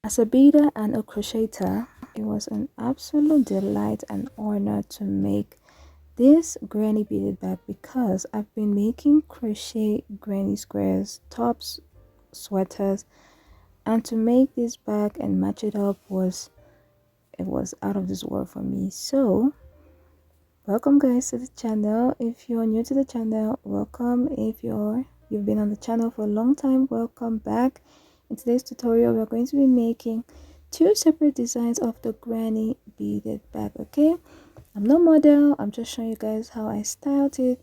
As a beader and a crocheter, it was an absolute delight and honor to make this granny beaded bag because I've been making crochet granny squares, tops, sweaters, and to make this bag and match it up was out of this world for me. So welcome guys to the channel. If you're new to the channel, welcome. If you've been on the channel for a long time, welcome back. In today's tutorial, we're going to be making two separate designs of the granny beaded bag. Okay, I'm no model, I'm just showing you guys how I styled it,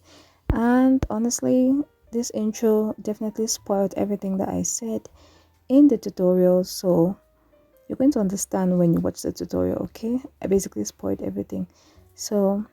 and honestly this intro definitely spoiled everything that I said in the tutorial, so you're going to understand when you watch the tutorial. Okay, I basically spoiled everything. So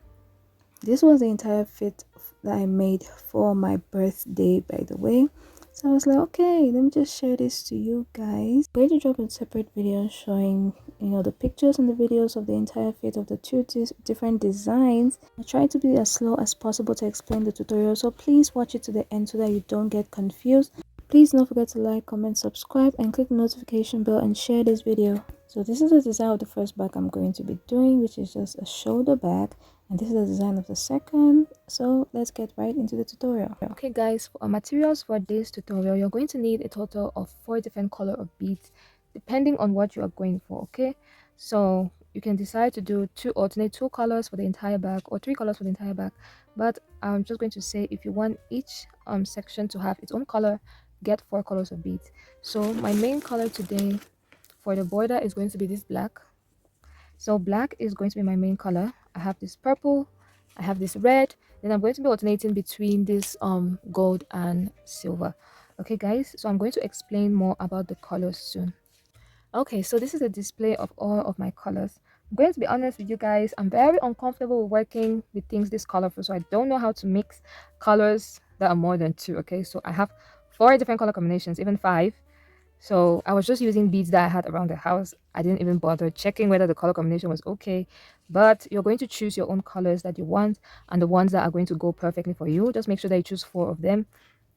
this was the entire fit that I made for my birthday, by the way. So I was like, okay, let me just share this to you guys. I'm going to drop a separate video showing, the pictures and the videos of the entire fit of the two different designs. I try to be as slow as possible to explain the tutorial, so please watch it to the end so that you don't get confused. Please don't forget to like, comment, subscribe, and click the notification bell and share this video. So this is the design of the first bag I'm going to be doing, which is just a shoulder bag, and this is the design of the second. So let's get right into the tutorial. Okay guys, for our materials for this tutorial, you're going to need a total of 4 different color of beads depending on what you are going for. Okay, so you can decide to alternate 2 colors for the entire bag or 3 colors for the entire bag, but I'm just going to say if you want each section to have its own color, get 4 colors of beads. So my main color today for the border is going to be this black. So black is going to be my main color. I have this purple, I have this red, then I'm going to be alternating between this gold and silver. Okay guys, so I'm going to explain more about the colors soon. Okay, so this is a display of all of my colors. I'm going to be honest with you guys, I'm very uncomfortable with working with things this colorful, so I don't know how to mix colors that are more than 2. Okay, so I have 4 different color combinations, even 5. So I was just using beads that I had around the house. I didn't even bother checking whether the color combination was okay. But you're going to choose your own colors that you want and the ones that are going to go perfectly for you. Just make sure that you choose 4 of them.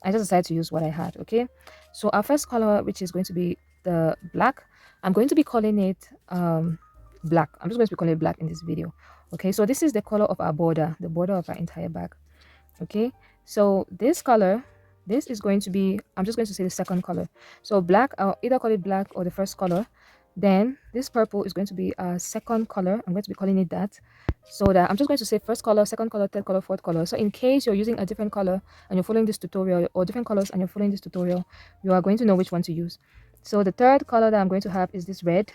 I just decided to use what I had. Okay, so our first color, which is going to be the black, I'm going to be calling it black. I'm just going to be calling it black in this video. Okay, so this is the color of our border, the border of our entire bag. Okay, so this color, this is going to be, I'm just going to say the second color. So black, I'll either call it black or the first color. Then this purple is going to be a second color. I'm going to be calling it that. So that I'm just going to say first color, second color, third color, fourth color. So in case you're using a different color and you're following this tutorial, or different colors and you're following this tutorial, you are going to know which one to use. So the third color that I'm going to have is this red.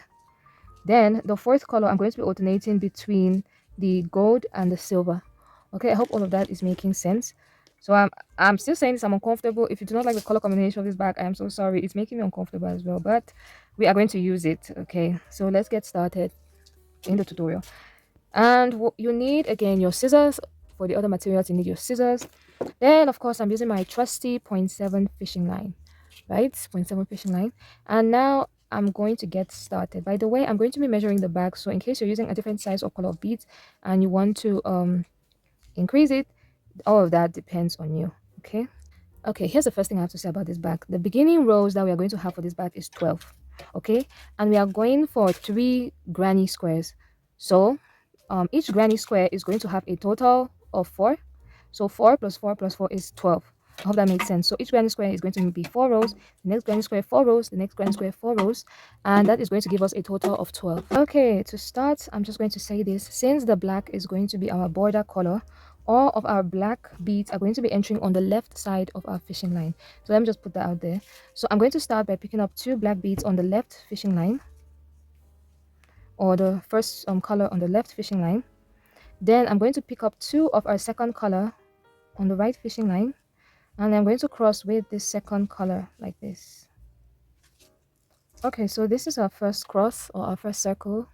Then the fourth color, I'm going to be alternating between the gold and the silver. Okay, I hope all of that is making sense. So I'm still saying this, I'm uncomfortable. If you do not like the color combination of this bag, I am so sorry. It's making me uncomfortable as well, but we are going to use it. Okay, so let's get started in the tutorial. And you need, again, your scissors. For the other materials, you need your scissors. Then of course I'm using my trusty 0.7 fishing line, right? 0.7 fishing line. And now I'm going to get started. By the way, I'm going to be measuring the bag, so in case you're using a different size or color of beads and you want to increase it, all of that depends on you. Okay, here's the first thing I have to say about this bag. The beginning rows that we are going to have for this bag is 12. Okay, and we are going for 3 granny squares. So each granny square is going to have a total of 4. So 4 plus 4 plus 4 is 12. I hope that makes sense. So each granny square is going to be 4 rows, the next granny square 4 rows, the next granny square 4 rows, and that is going to give us a total of 12. Okay, to start, I'm just going to say this. Since the black is going to be our border color, all of our black beads are going to be entering on the left side of our fishing line. So let me just put that out there. So I'm going to start by picking up 2 black beads on the left fishing line, or the first color on the left fishing line. Then I'm going to pick up 2 of our second color on the right fishing line, and I'm going to cross with this second color like this. Okay, so this is our first cross or our first circle.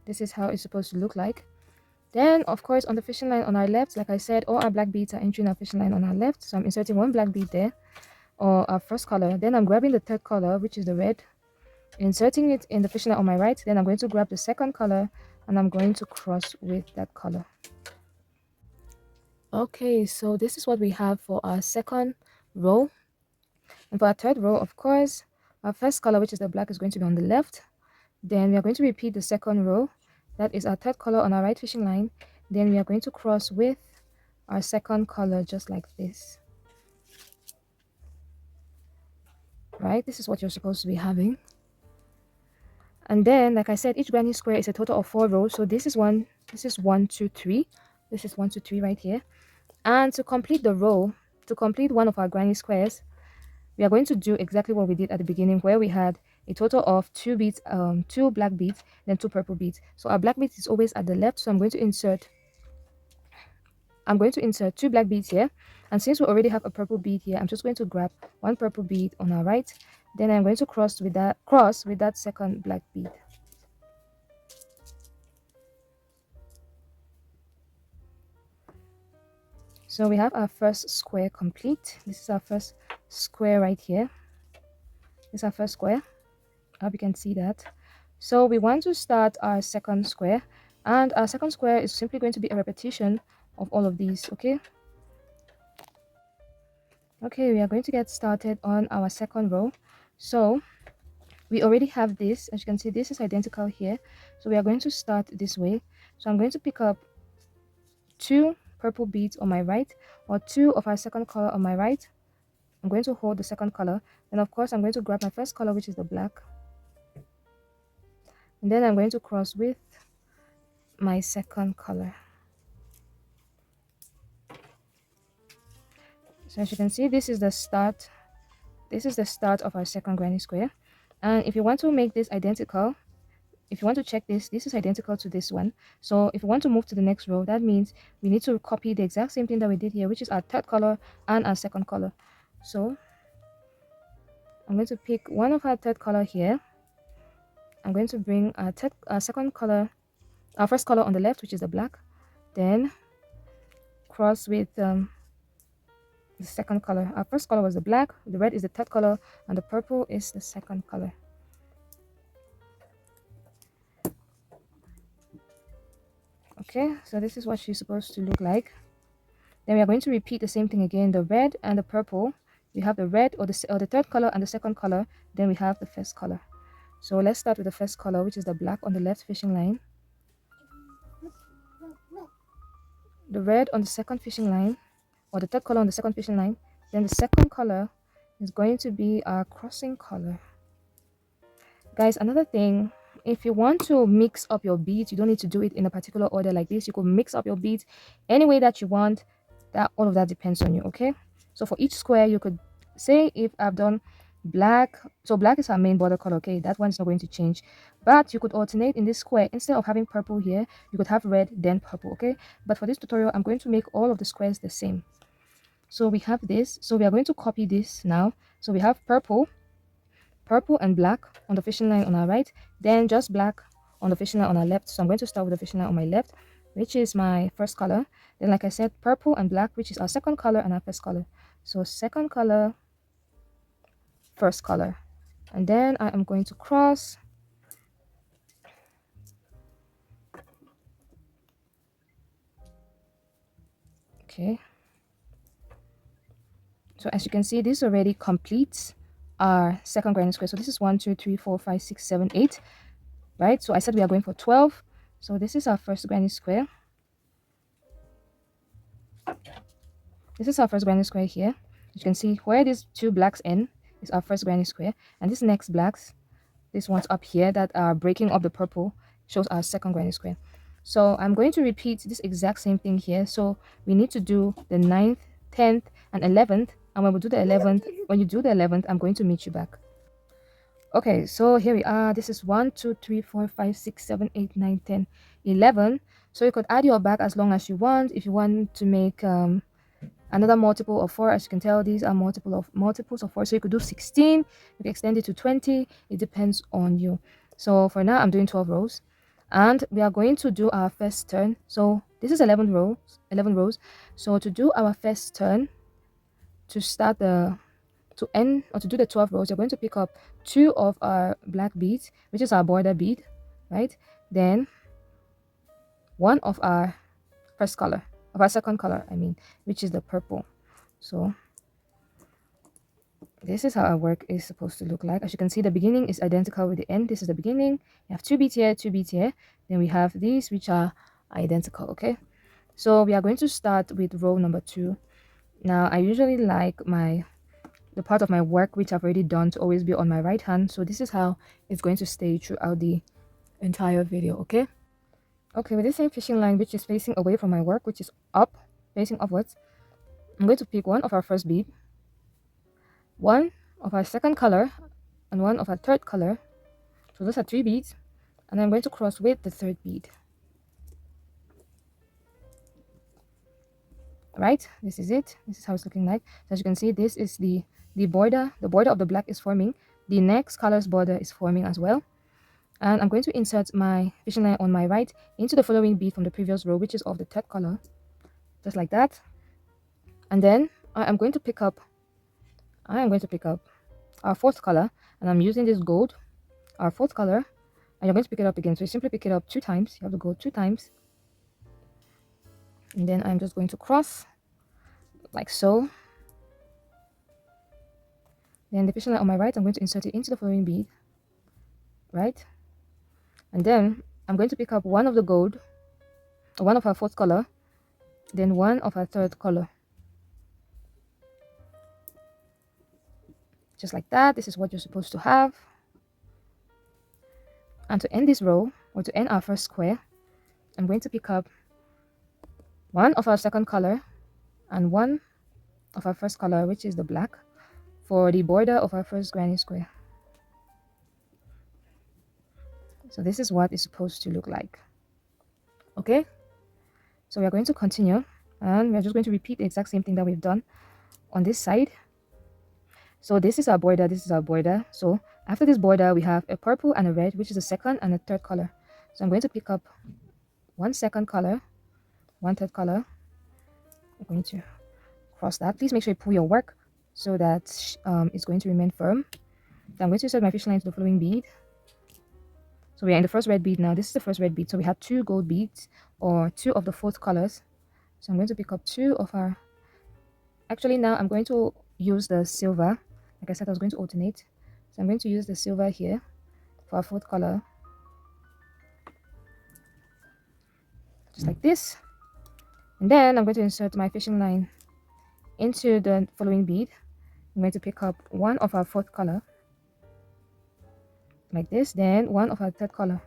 This is how it's supposed to look like. Then of course on the fishing line on our left, like I said, all our black beads are entering our fishing line on our left, so I'm inserting 1 black bead there, or our first color. Then I'm grabbing the third color, which is the red, inserting it in the fishing line on my right. Then I'm going to grab the second color and I'm going to cross with that color. Okay, so this is what we have for our second row. And for our third row, of course, our first color, which is the black, is going to be on the left. Then we are going to repeat the second row. That is our third color on our right fishing line. Then we are going to cross with our second color just like this. Right, this is what you're supposed to be having. And then, like I said, each granny square is a total of 4 rows. So this is one, 2, 3. This is 1, 2, 3 right here. And to complete the row, to complete one of our granny squares, we are going to do exactly what we did at the beginning, where we had a total of 2 beads, 2 black beads, then 2 purple beads. So our black bead is always at the left. So I'm going to insert 2 black beads here. And since we already have a purple bead here, I'm just going to grab 1 purple bead on our right. Then I'm going to cross with that second black bead. So we have our first square complete. This is our first square right here. This is our first square. I hope you can see that. So we want to start our second square, and our second square is simply going to be a repetition of all of these. Okay, we are going to get started on our second row. So we already have this. As you can see, this is identical here. So we are going to start this way. So I'm going to pick up 2 purple beads on my right, or 2 of our second color on my right. I'm going to hold the second color. Then of course I'm going to grab my first color, which is the black. And then I'm going to cross with my second color. So as you can see, this is the start. This is the start of our second granny square. And if you want to make this identical, if you want to check this, this is identical to this one. So if you want to move to the next row, that means we need to copy the exact same thing that we did here, which is our third color and our second color. So I'm going to pick one of our third color here. I'm going to bring our second color, our first color on the left, which is the black. Then cross with the second color. Our first color was the black, the red is the third color, and the purple is the second color. Okay, so this is what she's supposed to look like. Then we are going to repeat the same thing again, the red and the purple. We have the red or the third color and the second color. Then we have the first color. So let's start with the first color, which is the black on the left fishing line. The red on the second fishing line, or the third color on the second fishing line. Then the second color is going to be our crossing color. Guys, another thing, if you want to mix up your beads, you don't need to do it in a particular order like this. You could mix up your beads any way that you want. That all of that depends on you. Okay, so for each square, you could say, if I've done black, so black is our main border color. Okay, that one's not going to change, but you could alternate in this square. Instead of having purple here, you could have red then purple. Okay, but for this tutorial, I'm going to make all of the squares the same. So we have this, so we are going to copy this now. So we have purple and black on the fishing line on our right, then just black on the fishing line on our left. So I'm going to start with the fishing line on my left, which is my first color. Then, like I said, purple and black, which is our second color and our first color. So second color, first color. And then I am going to cross. Okay, so as you can see, this already completes our second granny square. So this is 1, 2, 3, 4, 5, 6, 7, 8, right? So I said we are going for 12. So this is our first granny square. This is our first granny square here. As you can see, where these 2 blacks end is our first granny square, and this next blacks, this ones up here that are breaking up the purple, shows our second granny square. So I'm going to repeat this exact same thing here. So we need to do the 9th, 10th, and 11th. And when we do the 11th, when you do the 11th, I'm going to meet you back. Okay, so here we are. This is 1, 2, 3, 4, 5, 6, 7, 8, 9, 10, 11. So you could add your back as long as you want. If you want to make another multiple of 4, as you can tell, these are multiples of 4. So you could do 16, you can extend it to 20. It depends on you. So for now, I'm doing 12 rows, and we are going to do our first turn. So this is 11 rows. So to do our first turn, to start to end or to do the 12 rows, you're going to pick up 2 of our black beads, which is our border bead, right? Then 1 of our first color, of our second color, I mean, which is the purple. So This is how our work is supposed to look like. As you can see, the beginning is identical with the end. This is the beginning. You have 2 beads here, 2 beads here. Then we have these which are identical. Okay, so we are going to start with row number 2. Now I usually like the part of my work which I've already done to always be on my right hand, so this is how it's going to stay throughout the entire video. Okay, with the same fishing line which is facing away from my work, which is up, facing upwards, I'm going to pick one of our first bead, one of our second color, and one of our third color. So those are 3 beads, and I'm going to cross with the third bead. Right, this is it. This is how it's looking like. So as you can see, this is the border. The border of the black is forming. The next color's border is forming as well. And I'm going to insert my fishing line on my right into the following bead from the previous row, which is of the third color, just like that. And then I am going to pick up our fourth color, and I'm using this gold, our fourth color, and you're going to pick it up again. So you simply pick it up 2 times. You have to go 2 times, and then I'm just going to cross like so. Then the fishing line on my right, I'm going to insert it into the following bead, right? And then I'm going to pick up one of the gold, one of our fourth color, then one of our third color, just like that. This is what you're supposed to have. And to end this row, or to end our first square, I'm going to pick up one of our second color and one of our first color, which is the black, for the border of our first granny square. So this is what it's supposed to look like. Okay, so we are going to continue, and we're just going to repeat the exact same thing that we've done on this side. So this is our border, this is our border. So after this border, we have a purple and a red, which is the second and the third color. So I'm going to pick up one second color, one third color. I'm going to cross that. Please make sure you pull your work so that it's going to remain firm. Then I'm going to insert my fishing line to the following bead. So we are in the first red bead now. This is the first red bead. So we have 2 gold beads, or 2 of the fourth colors. So I'm going to pick up 2 of our... Actually, now I'm going to use the silver. Like I said, I was going to alternate. So I'm going to use the silver here for our fourth color. Just like this. And then I'm going to insert my fishing line into the following bead. I'm going to pick up one of our fourth color, like this, then one of our third color.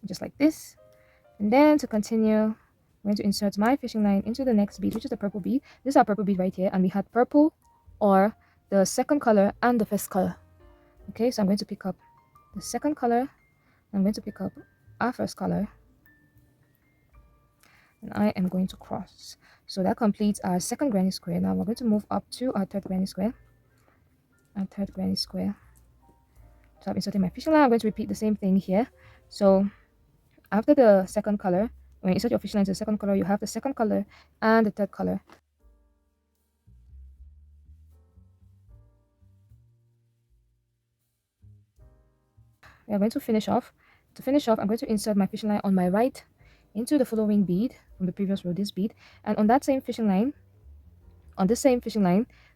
Just like this. And then to continue, I'm going to insert my fishing line into the next bead, which is the purple bead. This is our purple bead right here, and we had purple, or the second color, and the first color. Okay, so I'm going to pick up the second color, I'm going to pick up our first color, and I am going to cross. So that completes our second granny square. Now we're going to move up to our third granny square. So I'm inserting my fishing line. I'm going to repeat the same thing here. So after the second color, when you insert your fishing line to the second color, you have the second color and the third color. We are going to finish off. To finish off, I'm going to insert my fishing line on my right into the following bead from the previous row, this bead, and on that same fishing line,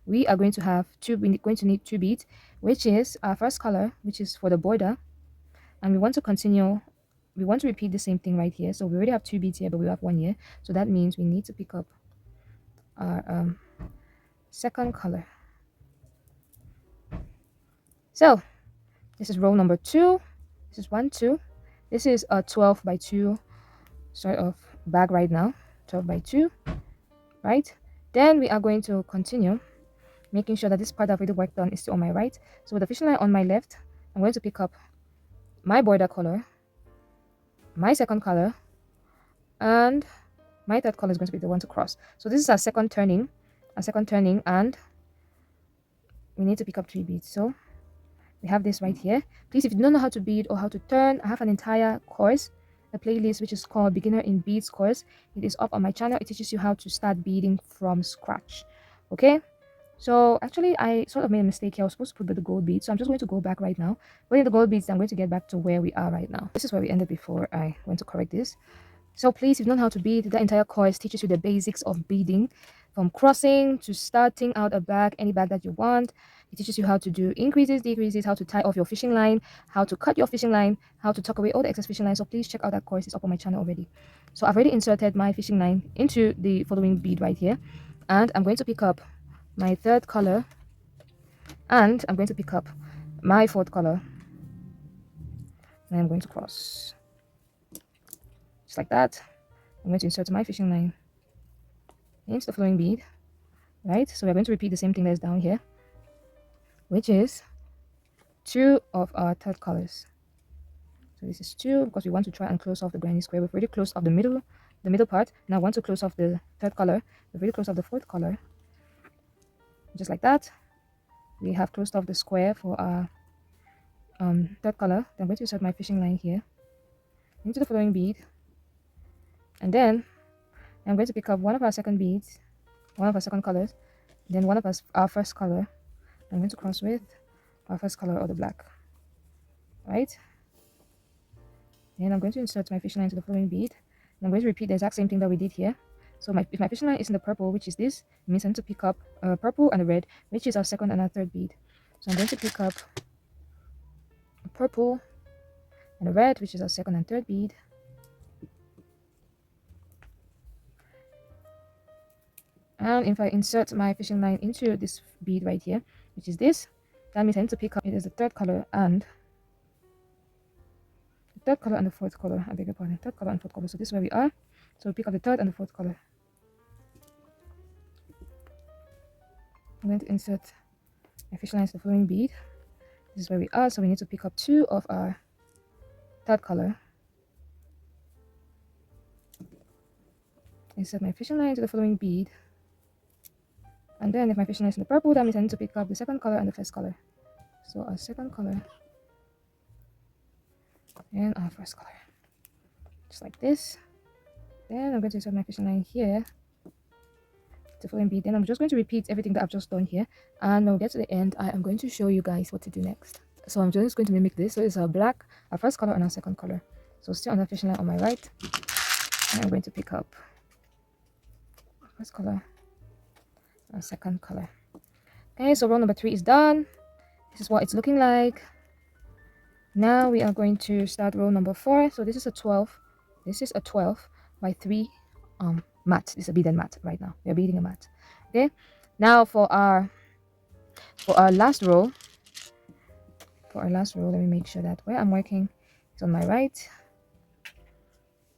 we are going to have we're going to need 2 beads, which is our first color, which is for the border, and we want to continue. We want to repeat the same thing right here. So we already have 2 beads here, but we have 1 here, so that means we need to pick up our second color. So this is row number 2. This is 1, 2. This is a 12 by 2 sort of bag right now, 12 by 2, right? Then we are going to continue, making sure that this part I've already worked on is still on my right. So with the fishing line on my left, I'm going to pick up my border color, my second color, and my third color is going to be the one to cross. So this is our second turning, and we need to pick up 3 beads. So we have this right here. Please, if you don't know how to bead or how to turn, I have an entire course, a playlist which is called Beginner in Beads course. It is up on my channel. It teaches you how to start beading from scratch. Okay, so actually I sort of made a mistake here. I was supposed to put the gold beads, so I'm just going to go back right now. Putting the gold beads, I'm going to get back to where we are right now. This is where we ended before I went to correct this. So please, if you don't know how to bead, that entire course teaches you the basics of beading, from crossing to starting out a bag, any bag that you want. It teaches you how to do increases, decreases, how to tie off your fishing line, how to cut your fishing line, how to tuck away all the excess fishing line. So please check out that course. It's up on my channel already. So I've already inserted my fishing line into the following bead right here, and I'm going to pick up my third color, and I'm going to pick up my fourth color, and I'm going to cross just like that. I'm going to insert my fishing line into the following bead, right? So we're going to repeat the same thing that's down here, which is 2 of our third colors. So this is 2 because we want to try and close off the granny square. We've already closed off the middle part. Now I want to close off the third color. We've already closed off the fourth color, just like that. We have closed off the square for our third color. Then I'm going to insert my fishing line here into the following bead, and then I'm going to pick up one of our second beads, one of our second colors, then one of our first color. I'm going to cross with our first color or the black, right? Then I'm going to insert my fishing line into the following bead, and I'm going to repeat the exact same thing that we did here. So if my fishing line is in the purple, which is this, it means I need to pick up purple and a red, which is our second and our third bead. So I'm going to pick up a purple and a red, which is our second and third bead. And if I insert my fishing line into this bead right here, which is this, that means I need to pick up, it is the third color and the fourth color. I beg your pardon, third color and fourth color. So this is where we are. So we pick up the third and the fourth color. I'm going to insert my fishing line into the following bead. This is where we are. So we need to pick up 2 of our third color. Insert my fishing line into the following bead. And then if my fishing line is in the purple, that means I need to pick up the second color and the first color. So our second color and our first color, just like this. Then I'm going to insert my fishing line here, the following bead. Then I'm just going to repeat everything that I've just done here, and when we get to the end, I am going to show you guys what to do next. So I'm just going to mimic this. So it's our black, our first color, and our second color. So still on the fishing line on my right, and I'm going to pick up our first color, our second color. Okay, so row number 3 is done. This is what it's looking like. Now we are going to start row number 4. So this is a 12. This is a 12 by 3 mat. This is a beaded mat right now. We are beading a mat. Okay. Now for our last row. Let me make sure that where I'm working is on my right.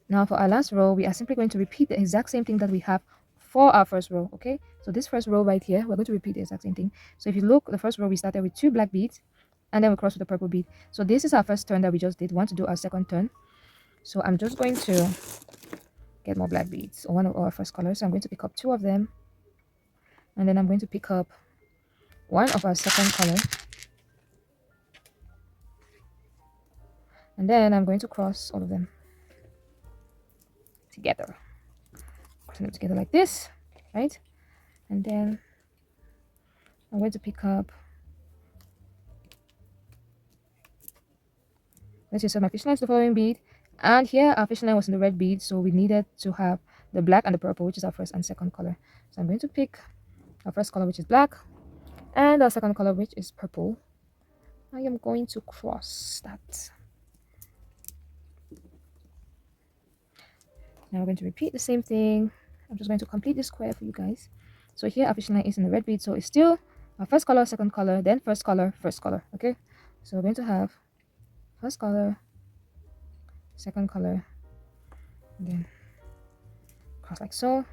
Now for our last row, we are simply going to repeat the exact same thing that we have for our first row. Okay. So this first row right here, we're going to repeat the exact same thing. So if you look, the first row we started with 2 black beads, and then we cross with a purple bead. So this is our first turn that we just did. We want to do our second turn. So I'm just going to get more black beads, or one of our first colors. So I'm going to pick up 2 of them, and then I'm going to pick up one of our second color, and then I'm going to cross all of them together, crossing them together like this, right? And then I'm going to pick up, let's insert my fishing line to the following bead. And here our fishing line was in the red bead, so we needed to have the black and the purple, which is our first and second color. So I'm going to pick our first color, which is black, and our second color, which is purple. I am going to cross that. Now we're going to repeat the same thing. I'm just going to complete this square for you guys. So here our fishing line is in the red bead, so it's still our first color, second color, then first color, first color. Okay, so we're going to have first color, second color, and then cross like so.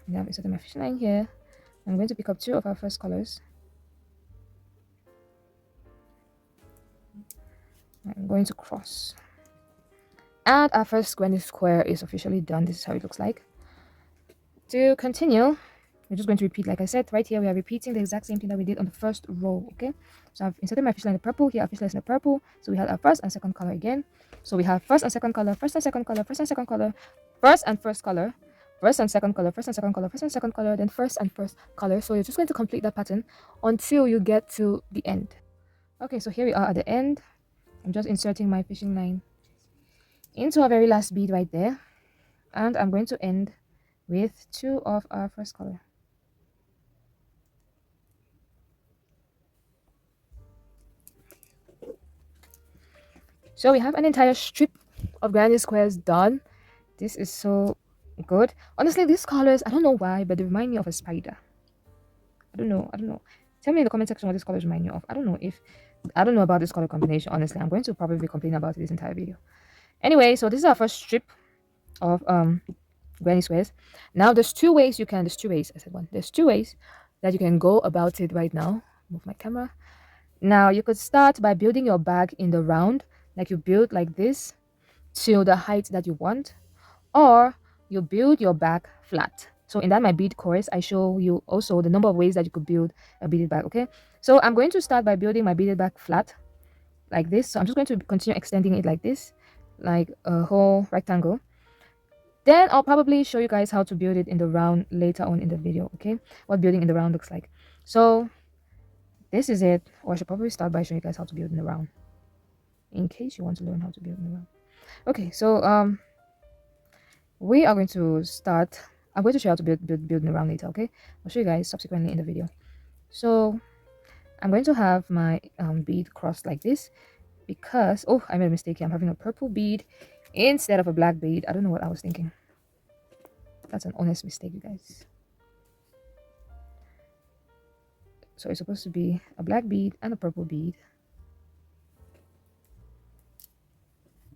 Now I'm inserting my fishing line here. I'm going to pick up 2 of our first colors. I'm going to cross. And our first granny square is officially done. This is how it looks like. To continue, we're just going to repeat, like I said, right here we are repeating the exact same thing that we did on the first row. Okay, so I've inserted my fishing line in the purple. Here our fishing line is in the purple, so we have our first and second color again. So we have first and second color, first and second color, first and second color, first and first color, first and second color, first and second color, first and second color, then first and first color. So you're just going to complete that pattern until you get to the end. Okay, so here we are at the end. I'm just inserting my fishing line into our very last bead right there, and I'm going to end with 2 of our first color. So we have an entire strip of granny squares done. This is so good. Honestly, these colors, I don't know why, but they remind me of a spider. I don't know. Tell me in the comment section what these colors remind you of. I don't know about this color combination. Honestly, I'm going to probably be complaining about it this entire video. Anyway, so this is our first strip of granny squares. Now there's two ways, I said one. There's two ways that you can go about it right now. Move my camera. Now you could start by building your bag in the round, like you build like this to the height that you want, or you build your bag flat. So in that my bead course, I show you also the number of ways that you could build a beaded bag. Okay, so I'm going to start by building my beaded bag flat like this. So I'm just going to continue extending it like this, like a whole rectangle. Then I'll probably show you guys how to build it in the round later on in the video. Okay, what building in the round looks like. So this is it, or I should probably start by showing you guys how to build in the round, in case you want to learn how to build in the round. Okay, so we are going to start. I'm going to show you how to build in the round later. Okay, I'll show you guys subsequently in the video. So I'm going to have my bead crossed like this because I made a mistake here. I'm having a purple bead instead of a black bead. I don't know what I was thinking. That's an honest mistake, you guys. So it's supposed to be a black bead and a purple bead.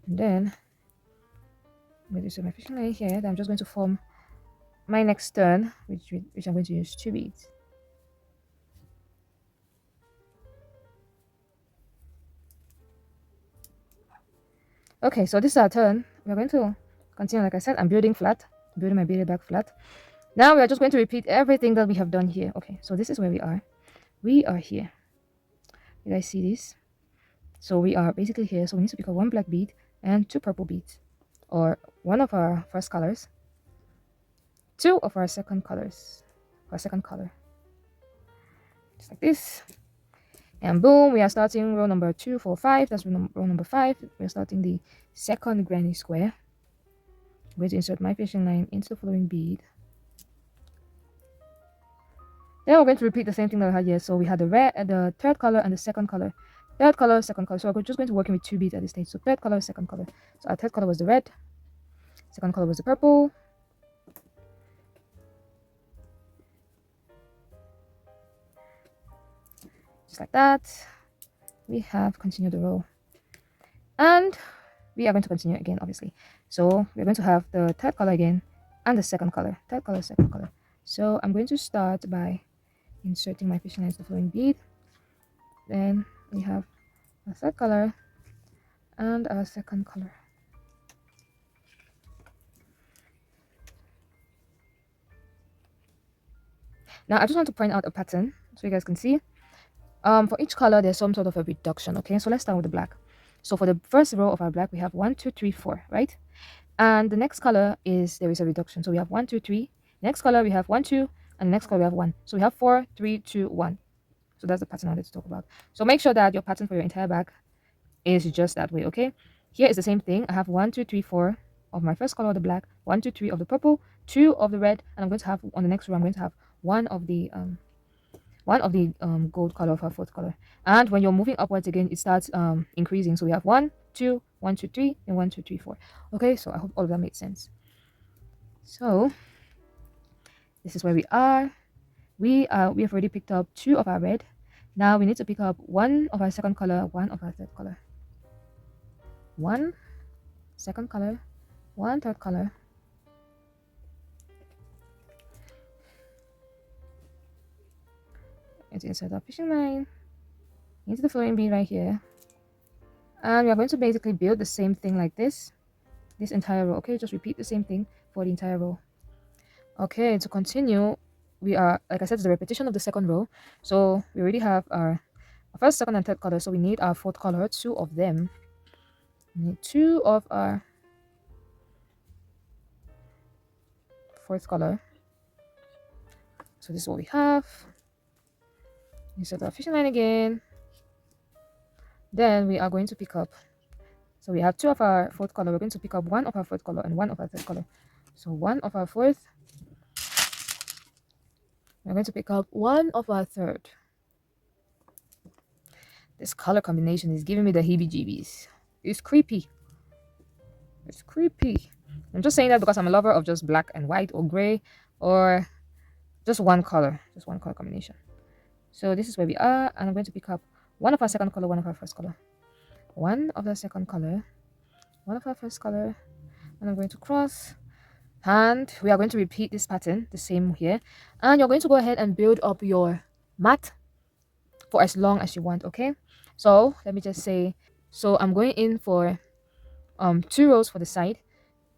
And then I'm going to insert my fishing line here. Then I'm just going to form my next turn, which I'm going to use 2 beads. Okay, so this is our turn. We're going to continue. Like I said, I'm building flat, building my beaded bag flat. Now we are just going to repeat everything that we have done here. Okay, so this is where we are. We are here. You guys see this? So we are basically here. So we need to pick up 1 black bead and 2 purple beads, or 1 of our first colors, 2 of our second colors, our second color, just like this. And boom, we are starting row number 2, 4, 5. That's row number 5. We're starting the second granny square. I'm going to insert my fishing line into the following bead. Then we're going to repeat the same thing that we had here. So we had the third color and the second color. Third color, second color. So we're just going to work in with 2 beads at this stage. So third color, second color. So our third color was the red. Second color was the purple. Just like that. We have continued the row. And we are going to continue again, obviously. So we're going to have the third color again and the second color. Third color, second color. So I'm going to start by inserting my fishing line into the following bead. Then we have our third color and our second color. Now I just want to point out a pattern so you guys can see. For each color there's some sort of a reduction. Okay, so let's start with the black. So for the first row of our black, we have 1, 2, 3, 4, right? And the next color there is a reduction. So we have 1, 2, 3. Next color we have 1, 2, and the next color we have 1. So we have 4, 3, 2, 1. So that's the pattern I wanted to talk about. So make sure that your pattern for your entire bag is just that way. Okay, here is the same thing. I have 1, 2, 3, 4 of my first color of the black, 1, 2, 3 of the purple, 2 of the red, and I'm going to have on the next row I'm going to have one of the gold color of our fourth color. And when you're moving upwards again, it starts increasing. So we have 1, 2, 1, 2, 3, and 1, 2, 3, 4. Okay, so I hope all of that made sense. So this is where we are. We have already picked up 2 of our red. Now we need to pick up 1 of our second color, 1 of our third color. 1 second color, 1 third color. And insert our fishing line into the flowing bead right here. And we are going to basically build the same thing like this entire row. Okay, just repeat the same thing for the entire row. Okay, to continue, we are, like I said, it's the repetition of the second row. So we already have our first, second, and third color. So we need our fourth color, 2 of them. We need 2 of our fourth color. So this is what we have. Insert our fishing line again. Then we are going to pick up, so we have two of our fourth color. We're going to pick up one of our fourth color and one of our third color. So one of our fourth, we're going to pick up one of our third. This color combination is giving me the heebie-jeebies. It's creepy. It's creepy. I'm just saying that because I'm a lover of just black and white or gray or just one color combination. So this is where we are, and I'm going to pick up one of our second color, one of our first color, one of the second color, one of our first color, and I'm going to cross. And we are going to repeat this pattern the same here, and you're going to go ahead and build up your mat for as long as you want. Okay, so let me just say, so I'm going in for 2 rows for the side,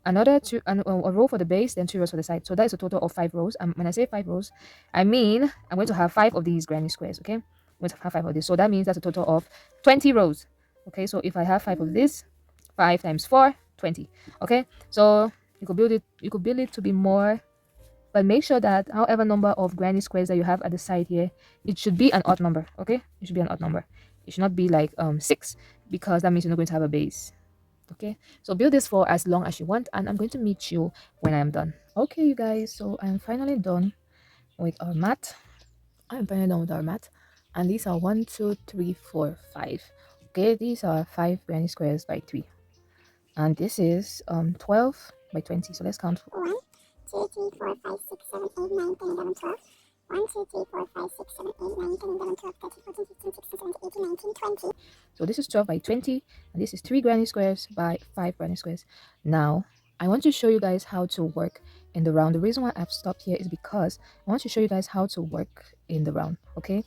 another two, and a row for the base, then 2 rows for the side. So that is a total of 5 rows. When I say 5 rows, I mean I'm going to have 5 of these granny squares. Okay, I'm going to have 5 of these, so that means that's a total of 20 rows. Okay, so if I have 5 of this, 5 times 4, 20. Okay, so you could build it to be more, but make sure that however number of granny squares that you have at the side here, it should be an odd number. Okay, it should be an odd number. It should not be like 6, because that means you're not going to have a base. Okay, so build this for as long as you want, and I'm going to meet you when I am done. Okay, you guys, so I'm finally done with our mat. And these are 1, 2, 3, 4, 5. Okay, these are 5 granny squares by 3, and this is 12 by 20. So let's count. 1, 2, 3, 4, 5, 6, 7, 8, 9, 10, 11, 12. 1, 2, 3, 4, 5, 6, 7, 8, 9, 10, 11, 12, 13, 14, 15, 16, 17, 18, 19, 20. So this is 12 by 20, and this is 3 granny squares by 5 granny squares. Now, I want to show you guys how to work in the round. The reason why I've stopped here is because I want to show you guys how to work in the round. Okay,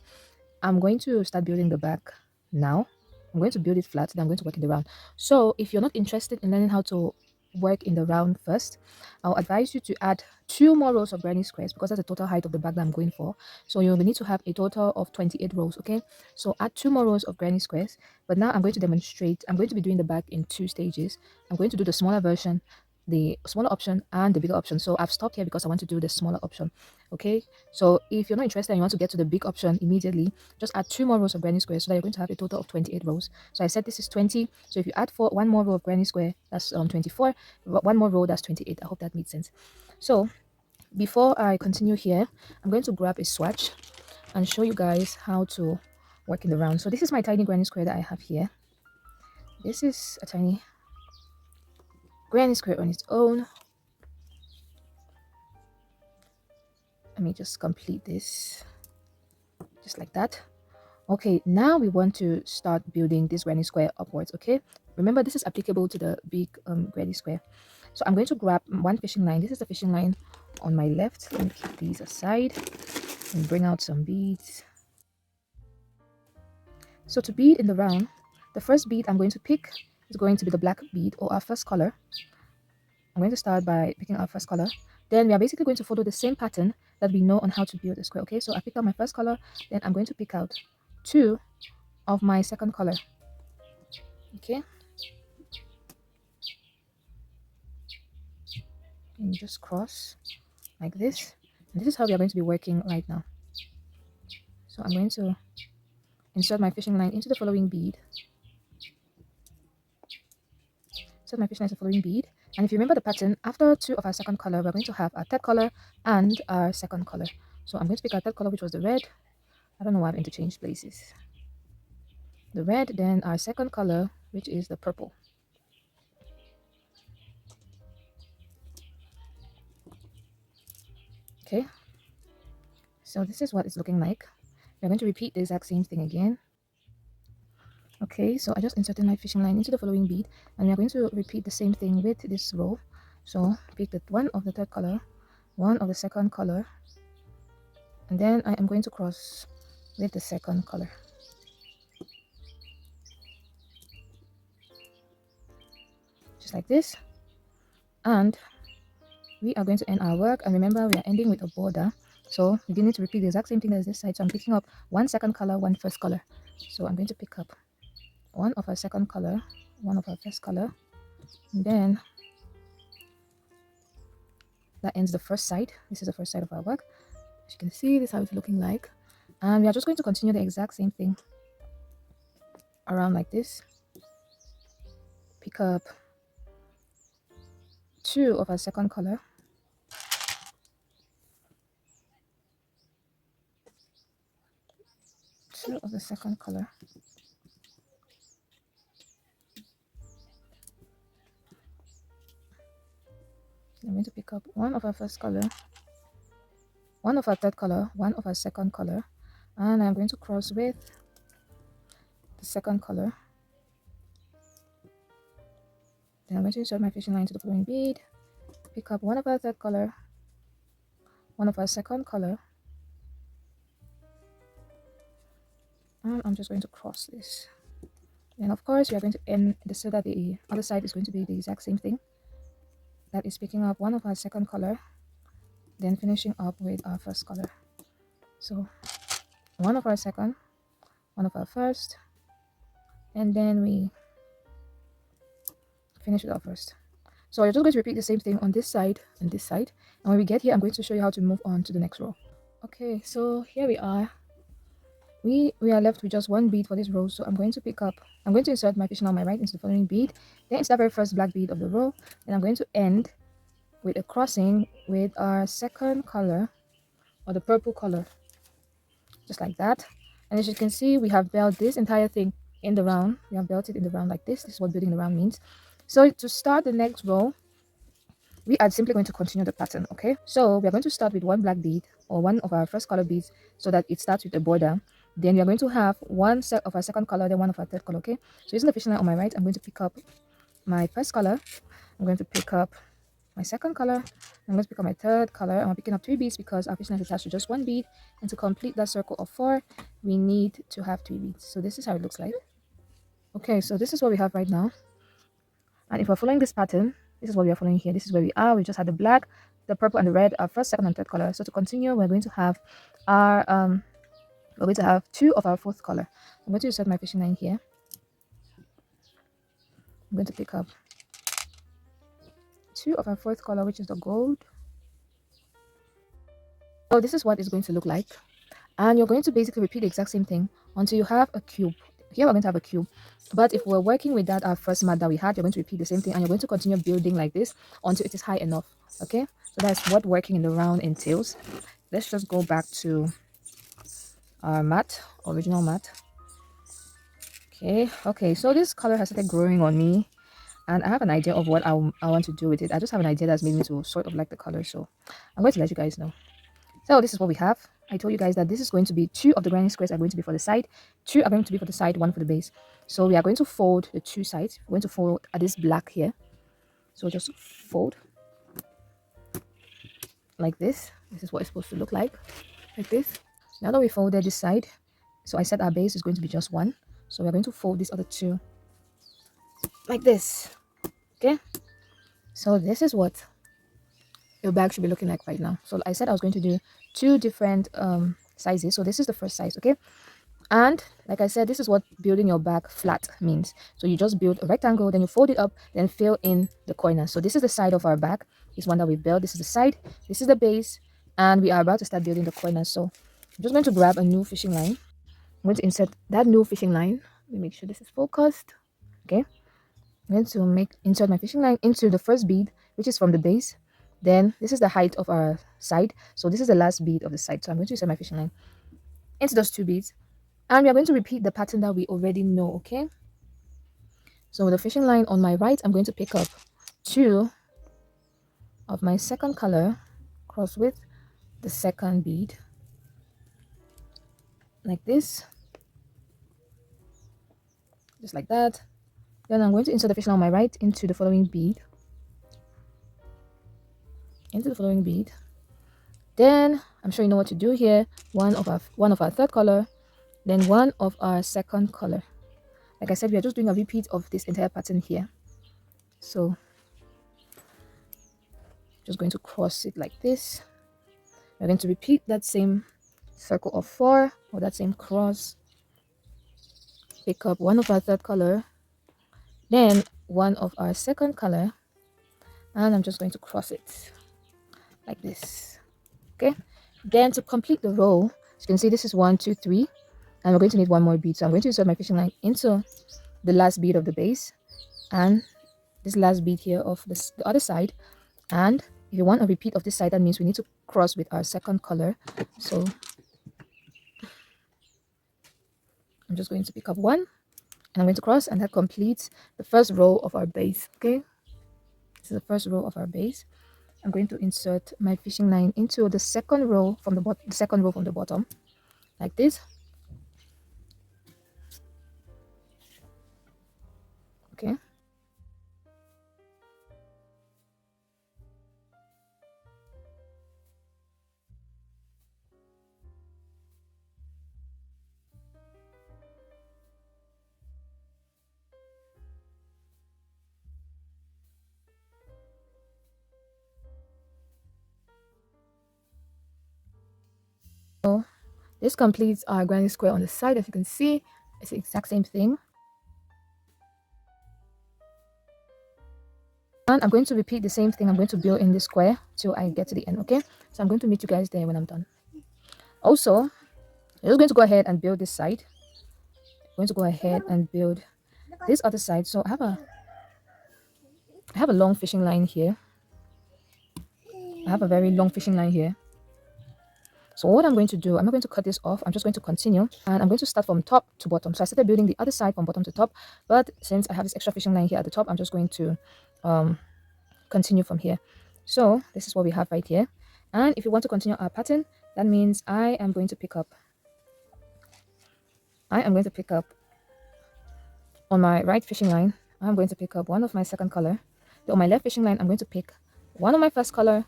I'm going to start building the back now. I'm going to build it flat, then I'm going to work in the round. So if you're not interested in learning how to work in the round first, I'll advise you to add 2 more rows of granny squares, because that's the total height of the bag that I'm going for. So you will need to have a total of 28 rows. Okay, so add 2 more rows of granny squares. But now I'm going to demonstrate. I'm going to be doing the bag in 2 stages. I'm going to do the smaller version, the smaller option, and the bigger option. So I've stopped here because I want to do the smaller option. Okay, so if you're not interested and you want to get to the big option immediately, just add 2 more rows of granny squares, so that you're going to have a total of 28 rows. So I said this is 20, so if you add 1 more row of granny square, that's 24. 1 more row, that's 28. I hope that made sense. So before I continue here, I'm going to grab a swatch and show you guys how to work in the round. So this is my tiny granny square that I have here. This is a tiny granny square on its own. Let me just complete this just like that. Okay, now we want to start building this granny square upwards. Okay, remember this is applicable to the big granny square. So I'm going to grab one fishing line. This is the fishing line on my left. Let me keep these aside and bring out some beads. So to bead in the round, the first bead I'm going to pick is going to be the black bead, or our first color. I'm going to start by picking our first color. Then we are basically going to follow the same pattern that we know on how to build a square. Okay, so I picked out my first color, then I'm going to pick out 2 of my second color. Okay, and just cross like this, and this is how we are going to be working right now. So I'm going to insert my fishing line into the following bead. Insert my fishing line into the following bead, and if you remember the pattern, after 2 of our second color, we're going to have our third color and our second color. So I'm going to pick our third color, which was the red. I don't know why I've interchanged places. The red, then our second color, which is the purple. Okay, so this is what it's looking like. We're going to repeat the exact same thing again. Okay, so I just inserted my fishing line into the following bead, and we're going to repeat the same thing with this row. So pick the one of the third color, one of the second color, and then I am going to cross with the second color. Just like this. And we are going to end our work, and remember we are ending with a border, so we need to repeat the exact same thing as this side. So I'm picking up 1 second color, 1 first color. So I'm going to pick up 1 of our second color, 1 of our first color, and then that ends the first side. This is the first side of our work. As you can see, this is how it's looking like, and we are just going to continue the exact same thing. around like this, pick up 2 of our second color, two of the second color, I'm going to pick up 1 of our first color, 1 of our third color, 1 of our second color, and I'm going to cross with the second color. Then I'm going to insert my fishing line to the following bead, pick up 1 of our third color, 1 of our second color, and I'm just going to cross this. And of course we are going to end this so that the other side is going to be the exact same thing. That is picking up 1 of our second color, then finishing up with our first color. So 1 of our second, 1 of our first, and then we finish with our first. So you're just going to repeat the same thing on this side and this side, and when we get here I'm going to show you how to move on to the next row. Okay, so here we are. We are left with just 1 bead for this row, so I'm going to insert my fishing on my right into the following bead, then it's the very first black bead of the row, then I'm going to end with a crossing with our second color, or the purple color, just like that. And as you can see, we have built this entire thing in the round. We have built it in the round like this. This is what building the round means. So to start the next row, we are simply going to continue the pattern. Okay, so we are going to start with 1 black bead, or 1 of our first color beads, so that it starts with a border. Then we are going to have 1 set of our second color, then 1 of our third color. Okay, so using the fishing line on my right, I'm going to pick up my first color, I'm going to pick up my second color, I'm going to pick up my third color, and I'm picking up 3 beads because our fishing line is attached to just 1 bead, and to complete that circle of 4 we need to have 3 beads. So this is how it looks like. Okay, so this is what we have right now, and if we're following this pattern, this is what we are following here. This is where we are. We just had the black, the purple, and the red, our first, second, and third color. So to continue, we're going to have our 2 of our fourth color. I'm going to insert my fishing line here. I'm going to pick up 2 of our fourth color, which is the gold. So this is what it's going to look like, and you're going to basically repeat the exact same thing until you have a cube. Here we're going to have a cube, but if we're working with that our first mat that we had, you're going to repeat the same thing, and you're going to continue building like this until it is high enough. Okay, so that's what working in the round entails. Let's just go back to our mat, original mat. Okay, so this color has started growing on me, and I have an idea of what I want to do with it. I just have an idea that's made me to sort of like the color, so I'm going to let you guys know. So this is what we have. I told you guys that this is going to be 2 of the granny squares are going to be for the side, 2 are going to be for the side, 1 for the base. So we are going to fold the 2 sides. We're going to fold at this black here. So just fold like this. This is what it's supposed to look like this. Now that we folded this side, so I said our base is going to be just 1. So we're going to fold these other 2 like this. Okay. So this is what your bag should be looking like right now. So I said I was going to do 2 different sizes. So this is the first size. Okay, and like I said, this is what building your bag flat means. So you just build a rectangle, then you fold it up, then fill in the corner. So this is the side of our bag. This one that we built, this is the side, this is the base, and we are about to start building the corner. So I'm just going to grab a new fishing line. I'm going to insert that new fishing line. Let me make sure this is focused. Okay, I'm going to insert my fishing line into the first bead, which is from the base. Then this is the height of our side, so this is the last bead of the side. So I'm going to insert my fishing line into those 2 beads, and we are going to repeat the pattern that we already know. Okay, so with the fishing line on my right, I'm going to pick up 2 of my second color, cross with the second bead like this, just like that. Then I'm going to insert the fishing line on my right into the following bead, then I'm sure you know what to do here. 1 of our third color, then 1 of our second color. Like I said, we are just doing a repeat of this entire pattern here. So just going to cross it like this. We're going to repeat that same circle of 4, or that same cross. Pick up 1 of our third color, then 1 of our second color, and I'm just going to cross it like this. Okay, then to complete the row, as you can see, this is 1 2 3, and we're going to need one more bead. So I'm going to insert my fishing line into the last bead of the base and this last bead here of the other side. And if you want a repeat of this side, that means we need to cross with our second color. So I'm just going to pick up one and I'm going to cross, and that completes the first row of our base. Okay, this is the first row of our base. I'm going to insert my fishing line into the second row from the bottom, like this. Okay, so this completes our granny square on the side. As you can see, it's the exact same thing. And I'm going to repeat the same thing. I'm going to build in this square till I get to the end. Okay, so I'm going to meet you guys there when I'm done. Also, I'm just going to go ahead and build this side. I'm going to go ahead and build this other side. So I have a long fishing line here. I have a very long fishing line here. So what I'm going to do, I'm not going to cut this off. I'm just going to continue, and I'm going to start from top to bottom. So I started building the other side from bottom to top, but since I have this extra fishing line here at the top, I'm just going to continue from here. So this is what we have right here. And if you want to continue our pattern, that means I am going to pick up on my right fishing line. I'm going to pick up one of my second color. On my left fishing line, I'm going to pick one of my first color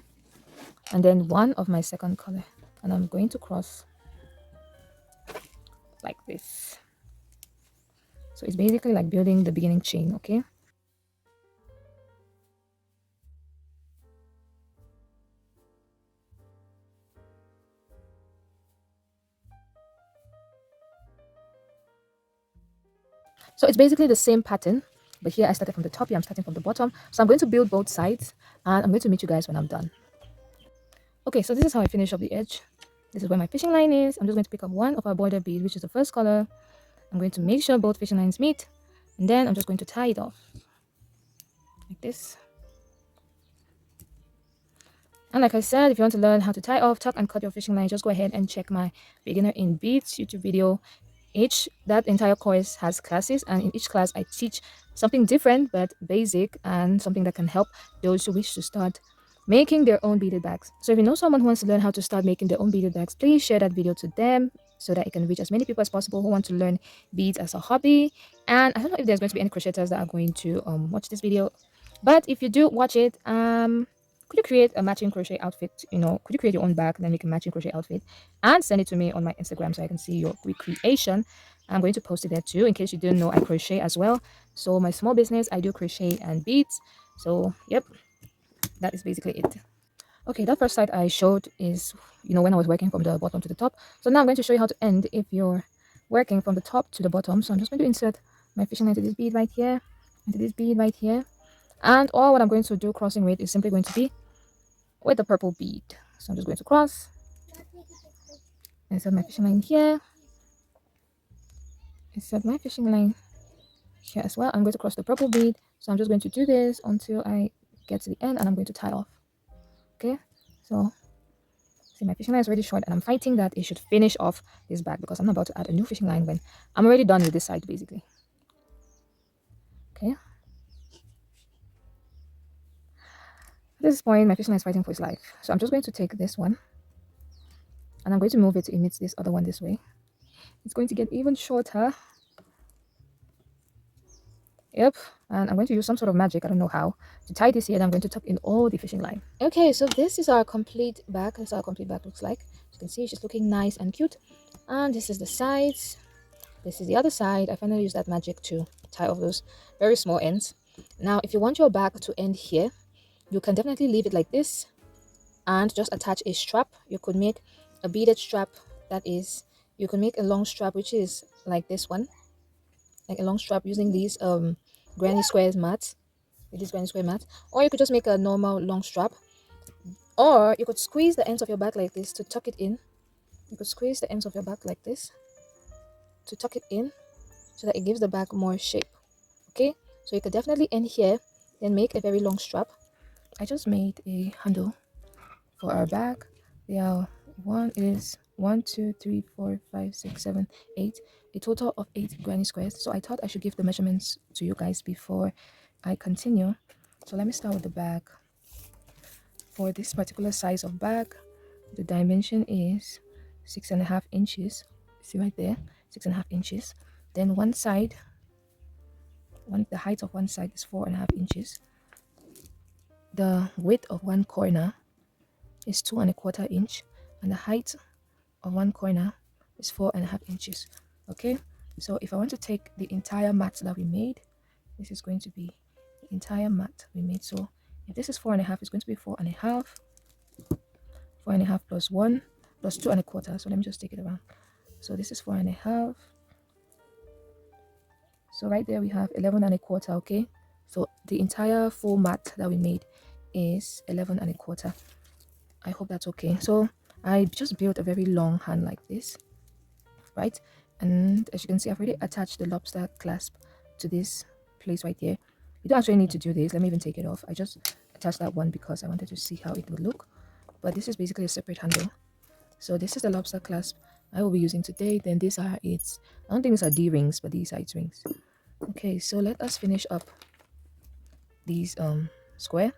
and then one of my second color, and I'm going to cross like this. So it's basically like building the beginning chain. Okay, so it's basically the same pattern, but here I started from the top, here I'm starting from the bottom. So I'm going to build both sides, and I'm going to meet you guys when I'm done. Okay, so this is how I finish up the edge. This is where my fishing line is. I'm just going to pick up one of our border bead, which is the first color. I'm going to make sure both fishing lines meet, and then I'm just going to tie it off like this. And like I said, if you want to learn how to tie off, tuck, and cut your fishing line, just go ahead and check my beginner in beads YouTube video. That entire course has classes, and in each class I teach something different but basic, and something that can help those who wish to start making their own beaded bags. So if you know someone who wants to learn how to start making their own beaded bags, please share that video to them so that it can reach as many people as possible who want to learn beads as a hobby. And I don't know if there's going to be any crocheters that are going to watch this video, but if you do watch it, could you create a matching crochet outfit? Could you create your own bag and then make a matching crochet outfit and send it to me on my Instagram so I can see your recreation? I'm going to post it there too. In case you didn't know, I crochet as well. So my small business, I do crochet and beads. So yep, that is basically it. Okay, that first side I showed is when I was working from the bottom to the top. So now I'm going to show you how to end if you're working from the top to the bottom. So I'm just going to insert my fishing line to this bead right here, into this bead right here, and all what I'm going to do crossing with is simply going to be with the purple bead. So I'm just going to cross, insert my fishing line here, insert my fishing line here as well. I'm going to cross the purple bead. So I'm just going to do this until I get to the end, and I'm going to tie off. Okay, so see, my fishing line is already short, and I'm fighting that it should finish off this bag because I'm about to add a new fishing line when I'm already done with this side basically. Okay, at this point my fishing line is fighting for its life, so I'm just going to take this one and I'm going to move it to emit this other one this way. It's going to get even shorter. Yep, and I'm going to use some sort of magic, I don't know how, to tie this here, and I'm going to tuck in all the fishing line. Okay, so this is our complete bag. This is how our complete bag looks like. As you can see, she's looking nice and cute. And this is the sides. This is the other side. I finally used that magic to tie off those very small ends. Now, if you want your bag to end here, you can definitely leave it like this and just attach a strap. You could make a beaded strap, that is, you can make a long strap, which is like this one, like a long strap using these granny squares mats, with these granny square mats, or you could just make a normal long strap, or you could squeeze the ends of your bag like this to tuck it in. You could squeeze the ends of your bag like this to tuck it in so that it gives the bag more shape. Okay, so you could definitely end here, then make a very long strap. I just made a handle for our bag. There one is 1 2 3 4 5 6 7 8, a total of 8 granny squares. So I thought I should give the measurements to you guys before I continue. So let me start with the bag. For this particular size of bag, the dimension is 6.5 inches. See right there, 6.5 inches. Then one side, the height of one side is 4.5 inches. The width of one corner is 2.25 inch, and the height of one corner is 4.5 inches. Okay, so if I want to take the entire mat that we made, this is going to be the entire mat we made. So if this is 4.5, it's going to be 4.5. 4.5 plus 1 plus 2.25. So let me just take it around. So this is 4.5. So right there we have 11.25. Okay, so the entire full mat that we made is 11.25. I hope that's okay. So I just built a very long hand like this, right? And as you can see, I've already attached the lobster clasp to this place right here. You don't actually need to do this. Let me even take it off. I just attached that one because I wanted to see how it would look. But this is basically a separate handle. So this is the lobster clasp I will be using today. Then these are its, I don't think these are D rings, but these are its rings. Okay, so let us finish up these square.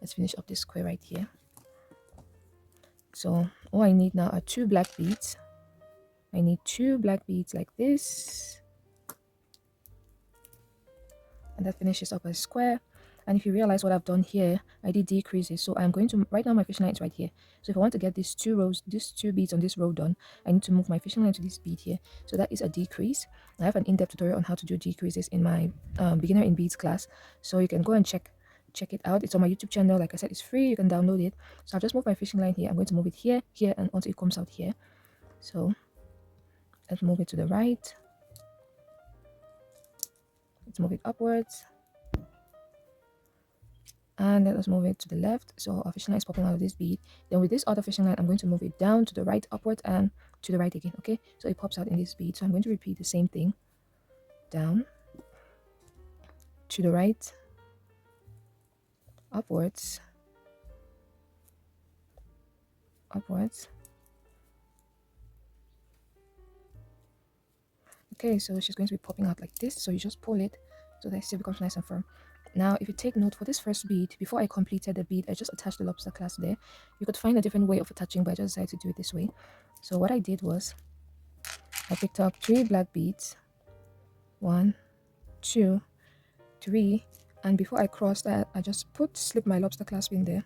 Let's finish up this square right here. So all I need now are 2 black beads. I need 2 black beads like this, and that finishes up a square. And if you realize what I've done here, I did decreases. So I'm going to, right now my fishing line is right here. So if I want to get these 2 rows, these 2 beads on this row done, I need to move my fishing line to this bead here. So that is a decrease. I have an in-depth tutorial on how to do decreases in my beginner in beads class. So you can go and check it out. It's on my YouTube channel. Like I said, it's free. You can download it. So I'll just move my fishing line here. I'm going to move it here, here, and until it comes out here. So let's move it to the right. Let's move it upwards. And let us move it to the left. So our fishing line is popping out of this bead. Then with this other fishing line, I'm going to move it down to the right, upward, and to the right again. Okay, so it pops out in this bead. So I'm going to repeat the same thing. Down, to the right, upwards, upwards. Okay, so she's going to be popping out like this. So you just pull it so that it still becomes nice and firm. Now, if you take note, for this first bead, before I completed the bead, I just attached the lobster clasp there. You could find a different way of attaching, but I just decided to do it this way. So what I did was, I picked up 3 black beads. 1, 2, 3, and before I crossed that, I just slip my lobster clasp in there.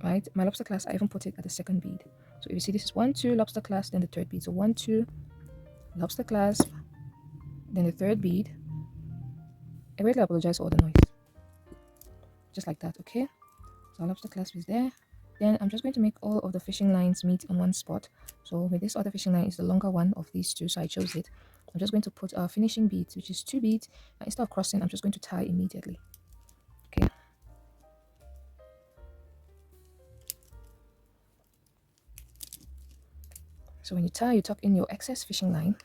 Right, my lobster clasp, I even put it at the second bead. So if you see, this is 1, 2 lobster clasp, then the third bead. So 1, 2 lobster clasp, then the third bead. I really apologize for all the noise. Just like that, okay? So our lobster clasp is there. Then I'm just going to make all of the fishing lines meet on one spot. So with this other fishing line is the longer one of these two, so I chose it. I'm just going to put our finishing beads, which is 2 beads. And instead of crossing, I'm just going to tie immediately. Okay. So when you tie, you tuck in your excess fishing line.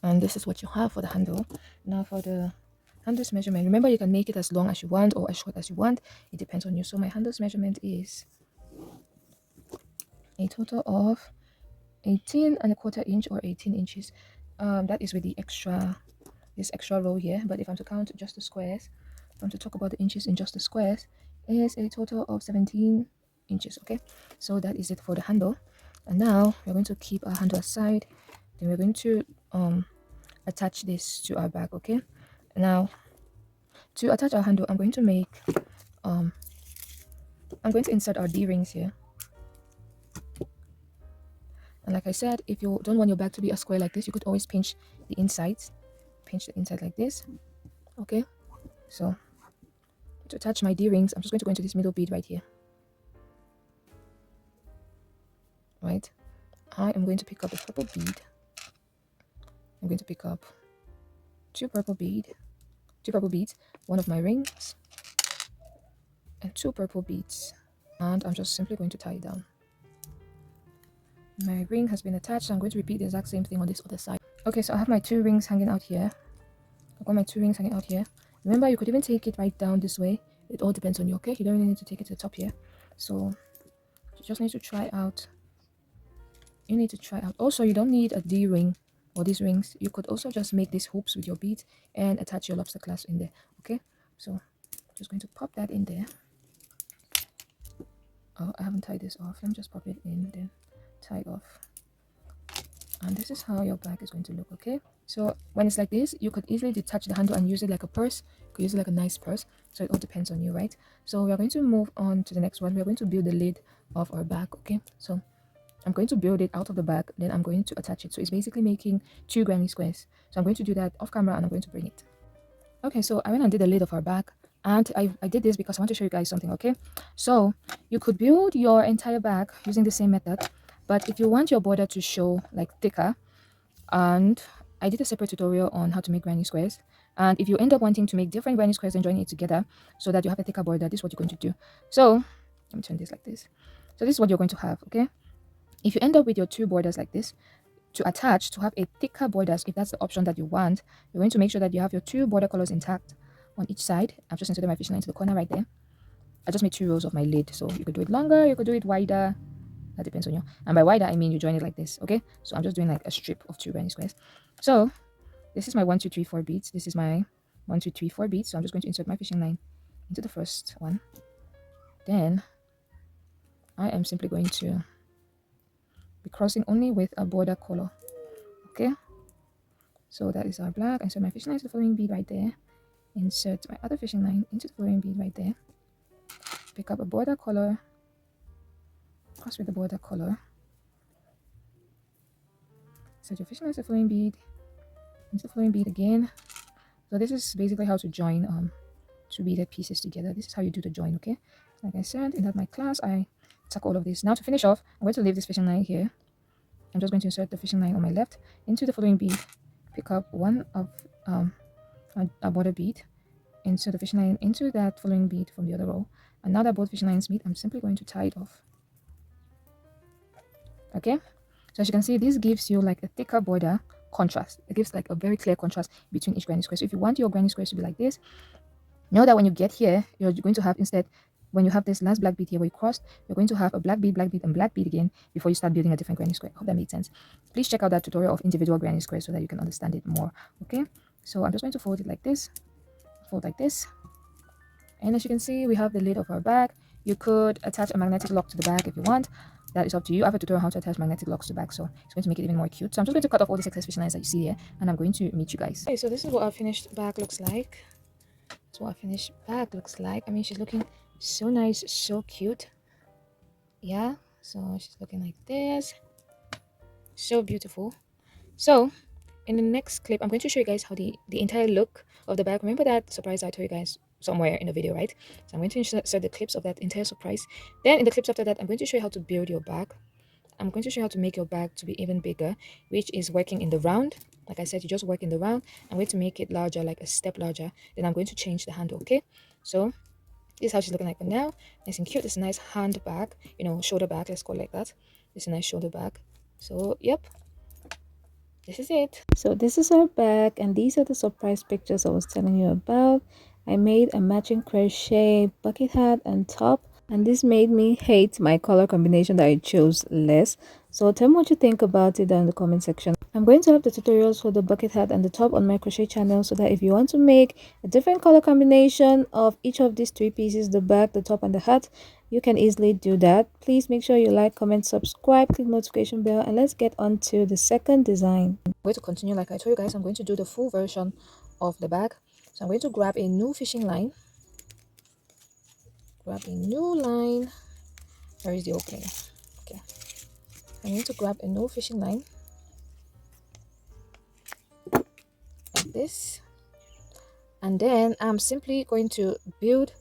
And this is what you have for the handle. Now for the handle's measurement, remember you can make it as long as you want or as short as you want. It depends on you. So my handle's measurement is a total of 18.25 inch or 18 inches. That is with the this extra row here. But if I'm to count just the squares, if I'm to talk about the inches in just the squares, is a total of 17 inches. Okay, so that is it for the handle. And now we're going to keep our handle aside. Then we're going to attach this to our bag. Okay, now to attach our handle, I'm going to make I'm going to insert our D-rings here. And like I said, if you don't want your bag to be a square like this, you could always pinch the inside like this. Okay, so to attach my D-rings, I'm just going to go into this middle bead right here. Right, I am going to pick up the purple bead. I'm going to pick up 2 purple beads, 1 of my rings, and 2 purple beads, and I'm just simply going to tie it down. My ring has been attached, so I'm going to repeat the exact same thing on this other side. Okay, so I have my 2 rings hanging out here. I've got my 2 rings hanging out here. Remember, you could even take it right down this way. It all depends on you, okay? You don't really need to take it to the top here. So you just need to try out. You need to try out. Also, you don't need a D ring or these rings. You could also just make these hoops with your beads and attach your lobster clasp in there, okay? So just going to pop that in there. Oh, I haven't tied this off. Let me just pop it in, then tie it off. And this is how your bag is going to look, okay? So when it's like this, you could easily detach the handle and use it like a purse. You could use it like a nice purse. So it all depends on you, right? So we are going to move on to the next one. We are going to build the lid of our bag, okay? So I'm going to build it out of the bag, then I'm going to attach it. So it's basically making 2 granny squares. So I'm going to do that off camera and I'm going to bring it. Okay, so I went and did the lid of our bag, and I did this because I want to show you guys something, okay? So you could build your entire bag using the same method, but if you want your border to show like thicker, and I did a separate tutorial on how to make granny squares, and if you end up wanting to make different granny squares and join it together so that you have a thicker border, this is what you're going to do. So let me turn this like this. So this is what you're going to have, okay? If you end up with your 2 borders like this, to attach, to have a thicker borders, if that's the option that you want, you're going to make sure that you have your 2 border colors intact on each side. I've just inserted my fishing line into the corner right there. I just made 2 rows of my lid, so you could do it longer, you could do it wider. That depends on you. And by wider, I mean you join it like this, okay? So I'm just doing like a strip of 2 granny squares. So this is my 1, 2, 3, 4 beads. This is my 1, 2, 3, 4 beads. So I'm just going to insert my fishing line into the first one. Then I am simply going to be crossing only with a border color, okay? So that is our black. Insert my fishing line into the following bead right there. Insert my other fishing line into the following bead right there. Pick up a border color, cross with the border color. Insert your fishing line into the following bead, into the following bead again. So this is basically how to join 2 beaded pieces together. This is how you do the join, okay? Like I said, in my class, I tuck all of this. Now to finish off, I'm going to leave this fishing line here. I'm just going to insert the fishing line on my left into the following bead. Pick up one of a border bead, insert the fishing line into that following bead from the other row. And now that both fishing lines meet, I'm simply going to tie it off. Okay, so as you can see, this gives you like a thicker border contrast. It gives like a very clear contrast between each granny square. So if you want your granny squares to be like this, know that when you get here, you're going to have, instead, when you have this last black bead here where you crossed, you're going to have a black bead, and black bead again before you start building a different granny square. I hope that made sense. Please check out that tutorial of individual granny squares so that you can understand it more. Okay, so I'm just going to fold it like this, fold like this. And as you can see, we have the lid of our bag. You could attach a magnetic lock to the bag if you want. That is up to you. I have a tutorial on how to attach magnetic locks to bags, so it's going to make it even more cute. So I'm just going to cut off all these excess fishing lines that you see here, and I'm going to meet you guys. Okay, so this is what our finished bag looks like. That's what our finished bag looks like. I mean, she's looking so nice, so cute. Yeah, so she's looking like this. So beautiful. So in the next clip, I'm going to show you guys how the entire look of the bag. Remember that surprise I told you guys somewhere in the video, right? So I'm going to insert the clips of that entire surprise. Then in the clips after that, I'm going to show you how to build your bag. I'm going to show you how to make your bag to be even bigger, which is working in the round. Like I said, you just work in the round. I'm going to make it larger, like a step larger. Then I'm going to change the handle, okay? So this is how she's looking like for now. Nice and cute. This is a nice handbag, you know, shoulder bag, let's call it like that. This is a nice shoulder bag. So yep, this is it. So this is our bag, and these are the surprise pictures I was telling you about. I made a matching crochet bucket hat and top, and this made me hate my color combination that I chose less. So tell me what you think about it down in the comment section. I'm going to have the tutorials for the bucket hat and the top on my crochet channel, so that if you want to make a different color combination of each of these 3 pieces, the bag, the top, and the hat, you can easily do that. Please make sure you like, comment, subscribe, click notification bell, and let's get on to the second design. I'm going to continue like I told you guys. I'm going to do the full version of the bag. So I'm going to grab a new fishing line. Grab a new line. Where is the opening? Okay. I'm going to grab a new fishing line. Like this. And then I'm simply going to build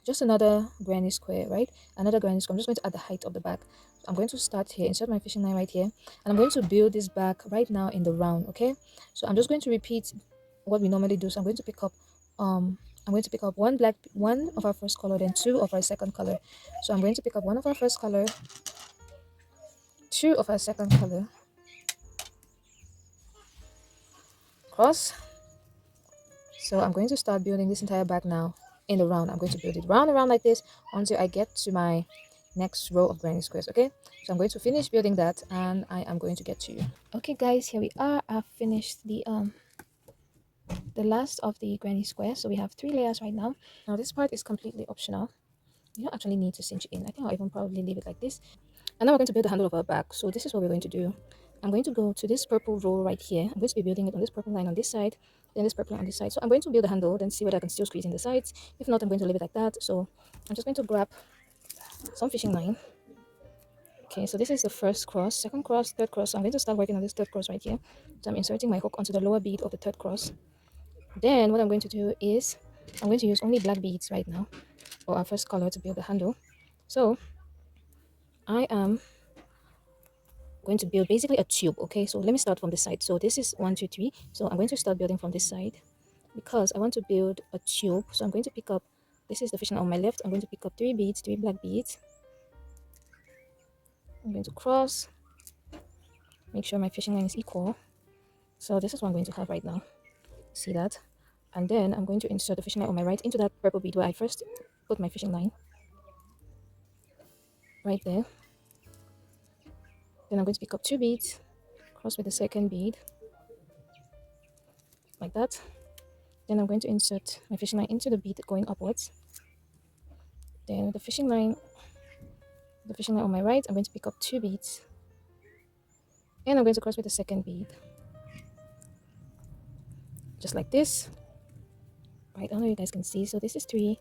just another granny square, right? Another granny square. I'm just going to add the height of the bag. I'm going to start here, insert my fishing line right here, and I'm going to build this bag right now in the round, okay? So I'm just going to repeat what we normally do. So I'm going to pick up one of our first color, then 2 of our second color. So I'm going to pick up one of our first color, 2 of our second color, cross. So I'm going to start building this entire bag now in the round. I'm going to build it round and round like this until I get to my next row of granny squares. Okay, so I'm going to finish building that and I am going to get to you. Okay guys, here we are. I've finished the last of the granny square, so we have 3 layers right now. Now this part is completely optional. You don't actually need to cinch it in. I think I'll even probably leave it like this. And now we're going to build the handle of our bag. So this is what we're going to do. I'm going to go to this purple row right here. I'm going to be building it on this purple line on this side, then this purple line on this side. So I'm going to build the handle, then see whether I can still squeeze in the sides. If not, I'm going to leave it like that. So I'm just going to grab some fishing line. Okay, so this is the first cross, second cross, third cross. So I'm going to start working on this third cross right here. So I'm inserting my hook onto the lower bead of the third cross. Then what I'm going to do is I'm going to use only black beads right now for our first color to build the handle. So I am going to build basically a tube. Okay, so let me start from this side. So this is 1 2 3. So I'm going to start building from this side because I want to build a tube. So I'm going to pick up, this is the fishing on my left. I'm going to pick up 3 beads, 3 black beads. I'm going to cross, make sure my fishing line is equal. So this is what I'm going to have right now. See that? And then I'm going to insert the fishing line on my right into that purple bead where I first put my fishing line right there. Then I'm going to pick up 2 beads, cross with the second bead like that. Then I'm going to insert my fishing line into the bead going upwards. Then with the fishing line on my right, I'm going to pick up 2 beads and I'm going to cross with the second bead just like this. Right, I don't know if you guys can see. So this is 3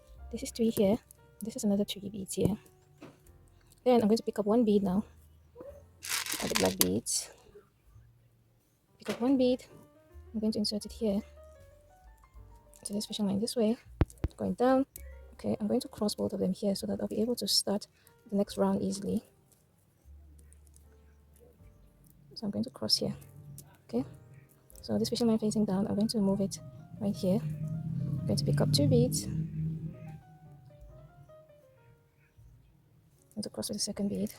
here, this is another 3 beads here. Then I'm going to pick up 1 bead now of the black beads, pick up 1 bead. I'm going to insert it here to this fishing line this way, going down. Okay, I'm going to cross both of them here so that I'll be able to start the next round easily. So I'm going to cross here. Okay, so this fishing line facing down, I'm going to move it right here. I'm going to pick up 2 beads. I'm going to cross with the second bead.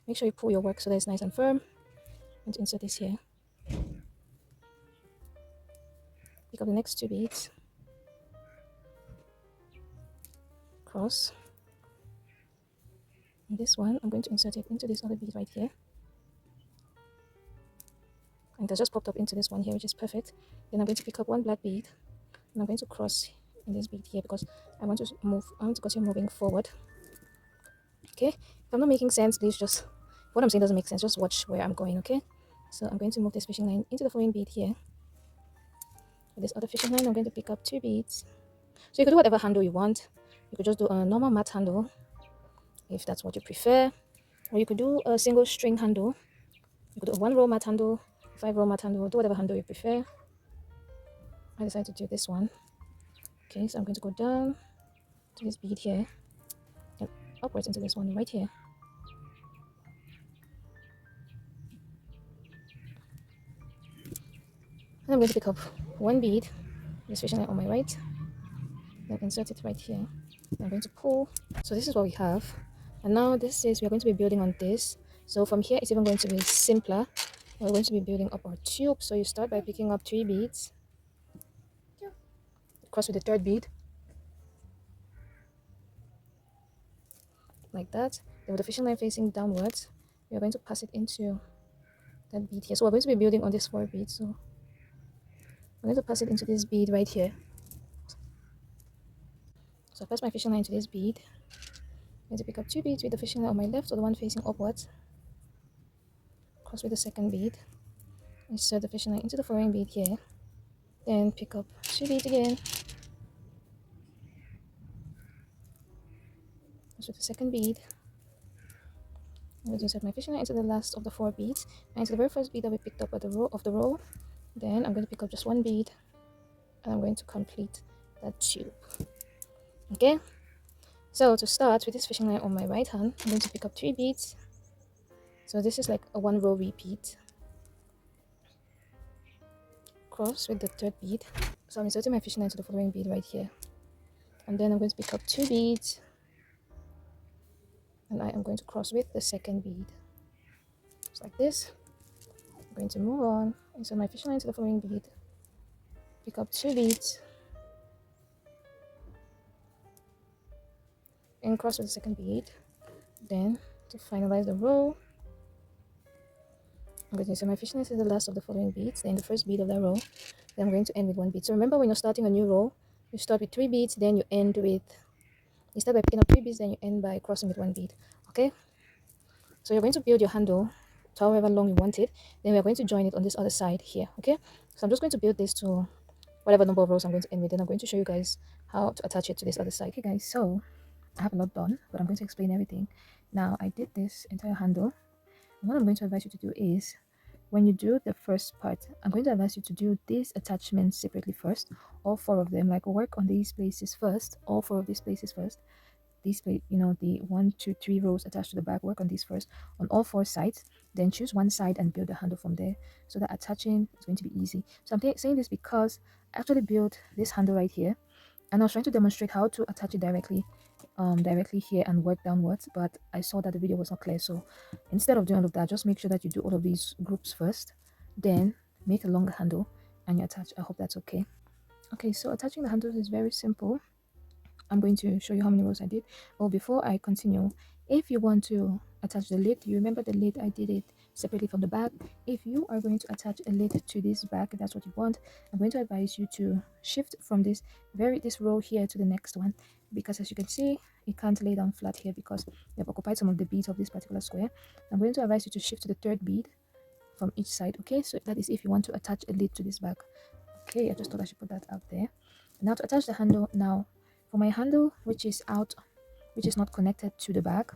Make sure you pull your work so that it's nice and firm. I'm going to insert this here. Pick up the next 2 beads. Cross. And this one, I'm going to insert it into this other bead right here. And it just popped up into this one here, which is perfect. Then I'm going to pick up 1 black bead. And I'm going to cross in this bead here because I want to continue moving forward. Okay, if I'm not making sense, please just, what I'm saying doesn't make sense, just watch where I'm going. Okay, so I'm going to move this fishing line into the following bead here. With this other fishing line, I'm going to pick up 2 beads. So you could do whatever handle you want. You could just do a normal mat handle if that's what you prefer, or you could do a single string handle. You could do a 1 row mat handle, 5 row mat handle, do whatever handle you prefer. I decided to do this one. Okay, so I'm going to go down to this bead here and upwards into this one right here. And I'm going to pick up 1 bead, this fishing line on my right, then insert it right here. I'm going to pull. So this is what we have. And now this is, we're going to be building on this. So from here, it's even going to be simpler. We're going to be building up our tube. So you start by picking up 3 beads, cross with the third bead, like that. Then with the fishing line facing downwards, we are going to pass it into that bead here. So we're going to be building on this 4 beads. So I'm going to pass it into this bead right here. So I pass my fishing line into this bead. I'm going to pick up 2 beads with the fishing line on my left, or the one facing upwards. Cross with the second bead. Insert the fishing line into the following bead here. Then pick up 2 beads again. Cross with the second bead. I'm going to insert my fishing line into the last of the 4 beads, and into the very first bead that we picked up at the row of the row. Then I'm going to pick up just 1 bead, and I'm going to complete that tube. Okay, so to start with this fishing line on my right hand, I'm going to pick up 3 beads. So this is like a 1 row repeat. Cross with the third bead. So I'm inserting my fishing line to the following bead right here, and then I'm going to pick up 2 beads, and I am going to cross with the second bead. like this. I'm going to move on, insert my fishing line into the following bead, pick up 2 beads, and cross with the second bead. Then to finalize the row, I'm going to insert my fishing line into the last of the following beads, then the first bead of that row. Then I'm going to end with 1 bead. So remember, when you're starting a new row, you start with 3 beads, then you end with, you start by picking up 3 beads, then you end by crossing with 1 bead. Okay, so you're going to build your handle to however long you want it. Then we're going to join it on this other side here. Okay, so I'm just going to build this to whatever number of rows I'm going to end with. Then I'm going to show you guys how to attach it to this other side. Okay guys, so I have a lot done, but I'm going to explain everything. Now I did this entire handle, and what I'm going to advise you to do is, when you do the first part, I'm going to advise you to do these attachments separately first, all 4 of them. Like, work on these places first, all 4 of these places first. These place, you know, the 1, 2, 3 rows attached to the back, work on these first on all 4 sides, then choose one side and build the handle from there, so that attaching is going to be easy. So I'm saying this because I actually built this handle right here, and I was trying to demonstrate how to attach it directly here and work downwards, but I saw that the video was not clear. So instead of doing all of that, just make sure that you do all of these groups first, then make a longer handle and you attach. I hope that's okay. Okay, so attaching the handles is very simple. I'm going to show you how many rows I did. Oh, before I continue, if you want to attach the lid, you remember the lid, I did it separately from the back. If you are going to attach a lid to this back, if that's what you want, I'm going to advise you to shift from this row here to the next one, because as you can see, it can't lay down flat here because we have occupied some of the beads of this particular square. I'm going to advise you to shift to the 3rd bead from each side. Okay, so that is if you want to attach a lid to this back. Okay, I just thought I should put that out there. Now to attach the handle, now for my handle which is out, which is not connected to the back,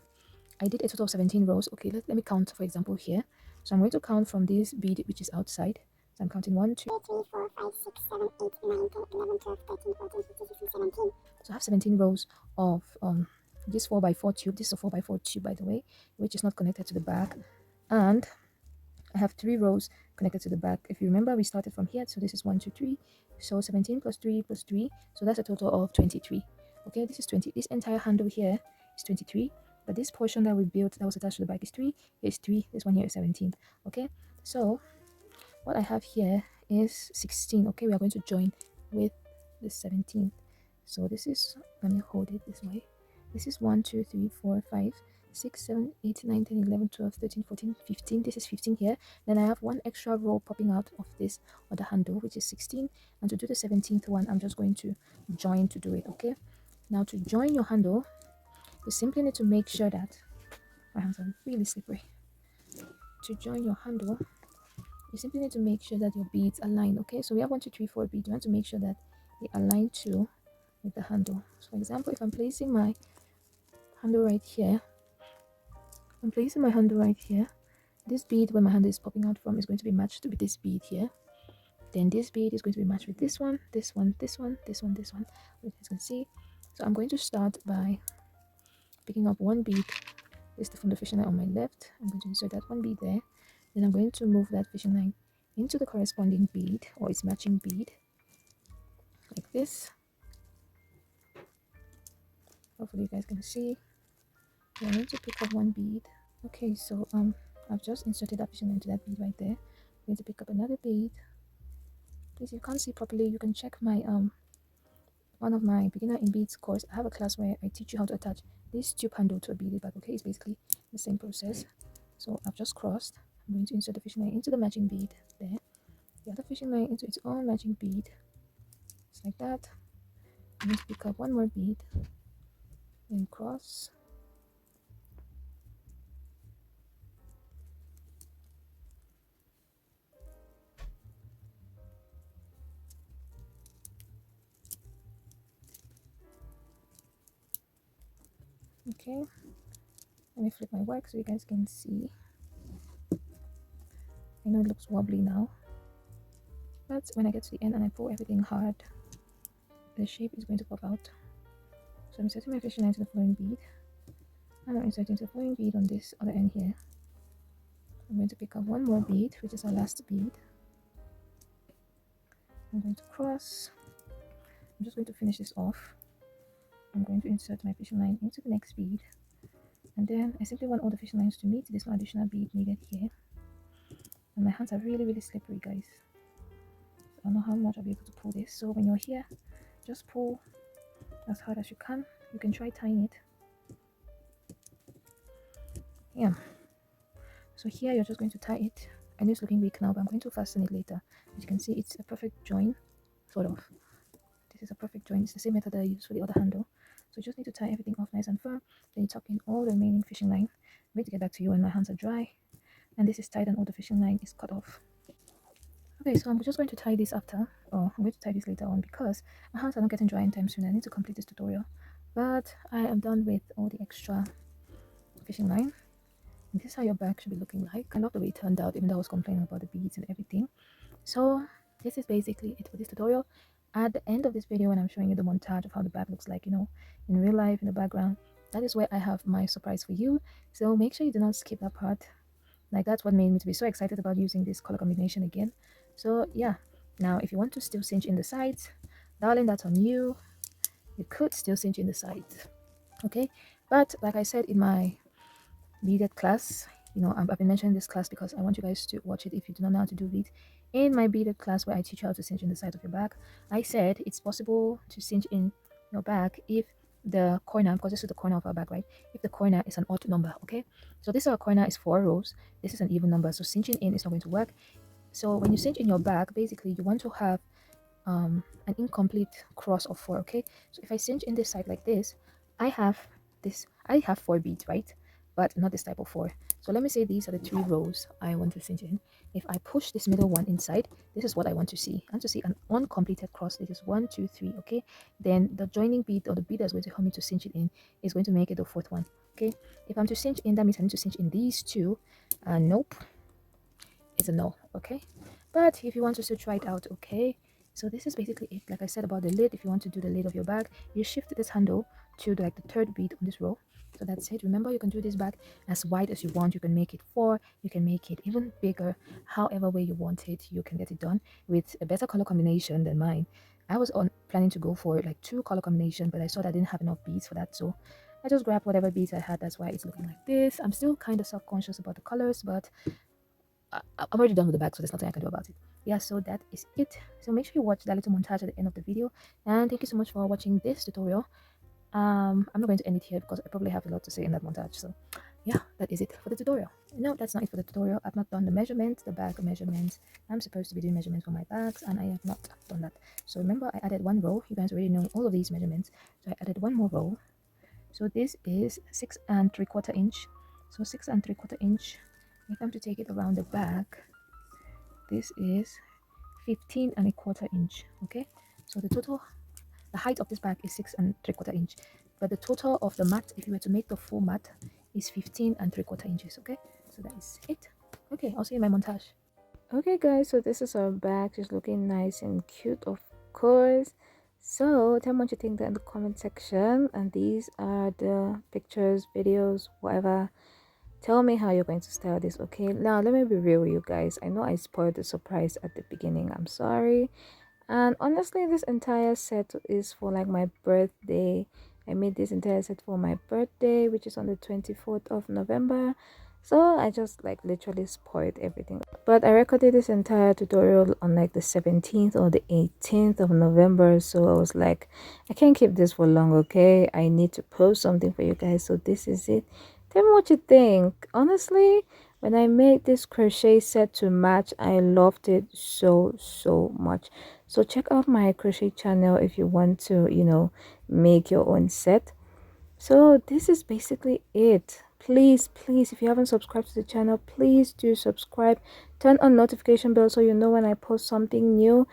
I did a total of 17 rows. Okay, let me count, for example, here. So I'm going to count from this bead which is outside. So I'm counting 1, 2, 3, 4, 5, 6, 7, 8, 9, 10, 11, 12, 13, 14, 15, 16, 17. So I have 17 rows of this 4x4 tube. This is a 4x4 tube, by the way, which is not connected to the back, and I have 3 rows connected to the back. If you remember, we started from here, so this is 1, 2, 3. So 17 plus 3 plus 3, so that's a total of 23. Okay, this is 20. This entire handle here is 23, but this portion that we built that was attached to the back is 3. Here is 3. This one here is 17. Okay, so what I have here is 16. Okay, we are going to join with the 17. So this is, let me hold it this way. This is 1, 2, 3, 4, 5, 6, 7, 8, 9, 10, 11, 12, 13, 14, 15. This is 15 here. Then I have 1 extra row popping out of this other handle, which is 16. And to do the 17th one, I'm just going to join to do it. Okay, now to join your handle, you simply need to make sure that, my hands are really slippery. To join your handle, you simply need to make sure that your beads align. Okay, so we have 1, 2, 3, 4 beads. You want to make sure that they align to with the handle. So for example, if I'm placing my handle right here, this bead where my handle is popping out from is going to be matched with this bead here. Then this bead is going to be matched with this one, this one, this one, this one, this one, as you can see. So I'm going to start by picking up 1 bead. This is from the fishing line on my left. I'm going to insert that 1 bead there. Then I'm going to move that fishing line into the corresponding bead or its matching bead, like this. Hopefully you guys can see. I'm going to pick up 1 bead. Okay, so I've just inserted that fishing line into that bead right there. I'm going to pick up another bead. Please, if you can't see properly, you can check my one of my beginner in beads course. I have a class where I teach you how to attach this tube handle to a beaded bag. Okay, it's basically the same process. So I've just crossed. I'm going to insert the fishing line into the matching bead there, the other fishing line into its own matching bead, just like that. I'm going to pick up 1 more bead and cross. Okay, let me flip my work so you guys can see. I know it looks wobbly now, but when I get to the end and I pull everything hard, the shape is going to pop out. So I'm inserting my fishing line to the following bead, and I'm inserting the following bead on this other end here. I'm going to pick up 1 more bead, which is our last bead. I'm going to cross. I'm just going to finish this off. I'm going to insert my fishing line into the next bead, and then I simply want all the fishing lines to meet. There's no additional bead needed here. and my hands are really slippery, guys. I don't know how much I'll be able to pull this. So when you're here, just pull as hard as you can. You can try tying it. Yeah. So here you're just going to tie it. I know it's looking weak now, but I'm going to fasten it later. As you can see, it's a perfect join, sort of. This is a perfect join. It's the same method that I use for the other handle. So you just need to tie everything off nice and firm. Then you tuck in all the remaining fishing line. I'm going to get back to you when my hands are dry. And this is tied and all the fishing line is cut off. Okay, so I'm just going to tie this after, or I'm going to tie this later on because my hands are not getting dry anytime soon. I need to complete this tutorial. But I am done with all the extra fishing line. And this is how your bag should be looking like. I love the way it turned out, even though I was complaining about the beads and everything. So this is basically it for this tutorial. At the end of this video, when I'm showing you the montage of how the bag looks like, in real life, in the background, that is where I have my surprise for you. So make sure you do not skip that part. Like, that's what made me to be so excited about using this color combination again. So yeah, now if you want to still cinch in the sides, darling, that's on you. You could still cinch in the sides, okay? But like I said in my beaded class, I've been mentioning this class because I want you guys to watch it if you do not know how to do it. In my beaded class where I teach you how to cinch in the side of your bag, I said it's possible to cinch in your bag if the corner, because this is the corner of our bag, right? If the corner is an odd number, okay? So this our corner is 4 rows. This is an even number, so cinching in is not going to work. So when you cinch in your bag, basically you want to have an incomplete cross of 4, okay? So if I cinch in this side like this, I have 4 beads, right? But not this type of 4. So let me say these are the 3 rows I want to cinch in. If I push this middle one inside, this is what I want to see. I want to see an uncompleted cross. This is 1, 2, 3, okay? Then the joining bead, or the bead that's going to help me to cinch it in, is going to make it the 4th one, okay? If I'm to cinch in, that means I need to cinch in these 2. Nope, it's a no, okay? But if you want to still try it out, okay? So this is basically it. Like I said about the lid, if you want to do the lid of your bag, you shift this handle to the 3rd bead on this row. So that's it. Remember, you can do this bag as wide as you want. You can make it 4, you can make it even bigger. However way you want it, you can get it done with a better color combination than mine. I was planning to go for like 2 color combination, but I saw that I didn't have enough beads for that, so I just grabbed whatever beads I had. That's why it's looking like this. I'm still kind of self-conscious about the colors, but I'm already done with the bag, so there's nothing I can do about it. Yeah, so that is it. So make sure you watch that little montage at the end of the video, and thank you so much for watching this tutorial. I'm not going to end it here because I probably have a lot to say in that montage. So yeah, that is it for the tutorial. No, that's not it for the tutorial. I've not done the measurements, the bag measurements. I'm supposed to be doing measurements for my bags, and I have not done that. So remember, I added 1 row. You guys already know all of these measurements, so I added 1 more row. So this is 6 3/4 inch. So 6 3/4 inch. If I'm to take it around the back, this is 15 1/4 inch. Okay, so the height of this bag is 6 3/4 inch, but the total of the mat, if you were to make the full mat, is 15 3/4 inches. Okay, so that is it. Okay, I'll see you in my montage. Okay guys, so this is our bag. She's looking nice and cute, of course. So tell me what you think in the comment section, and these are the pictures, videos, whatever. Tell me how you're going to style this. Okay, now let me be real with you guys. I know I spoiled the surprise at the beginning. I'm sorry. And honestly, this entire set is for like my birthday. I made this entire set for my birthday, which is on the 24th of November. So I just like literally spoiled everything. But I recorded this entire tutorial on like the 17th or the 18th of November. So I was like, I can't keep this for long, okay? I need to post something for you guys. So this is it. Tell me what you think. Honestly, when I made this crochet set to match, I loved it so much. So check out my crochet channel if you want to, make your own set. So this is basically it. Please, if you haven't subscribed to the channel, please do subscribe. Turn on notification bell so you know when I post something new,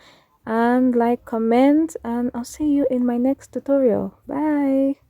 and like, comment, and I'll see you in my next tutorial. Bye.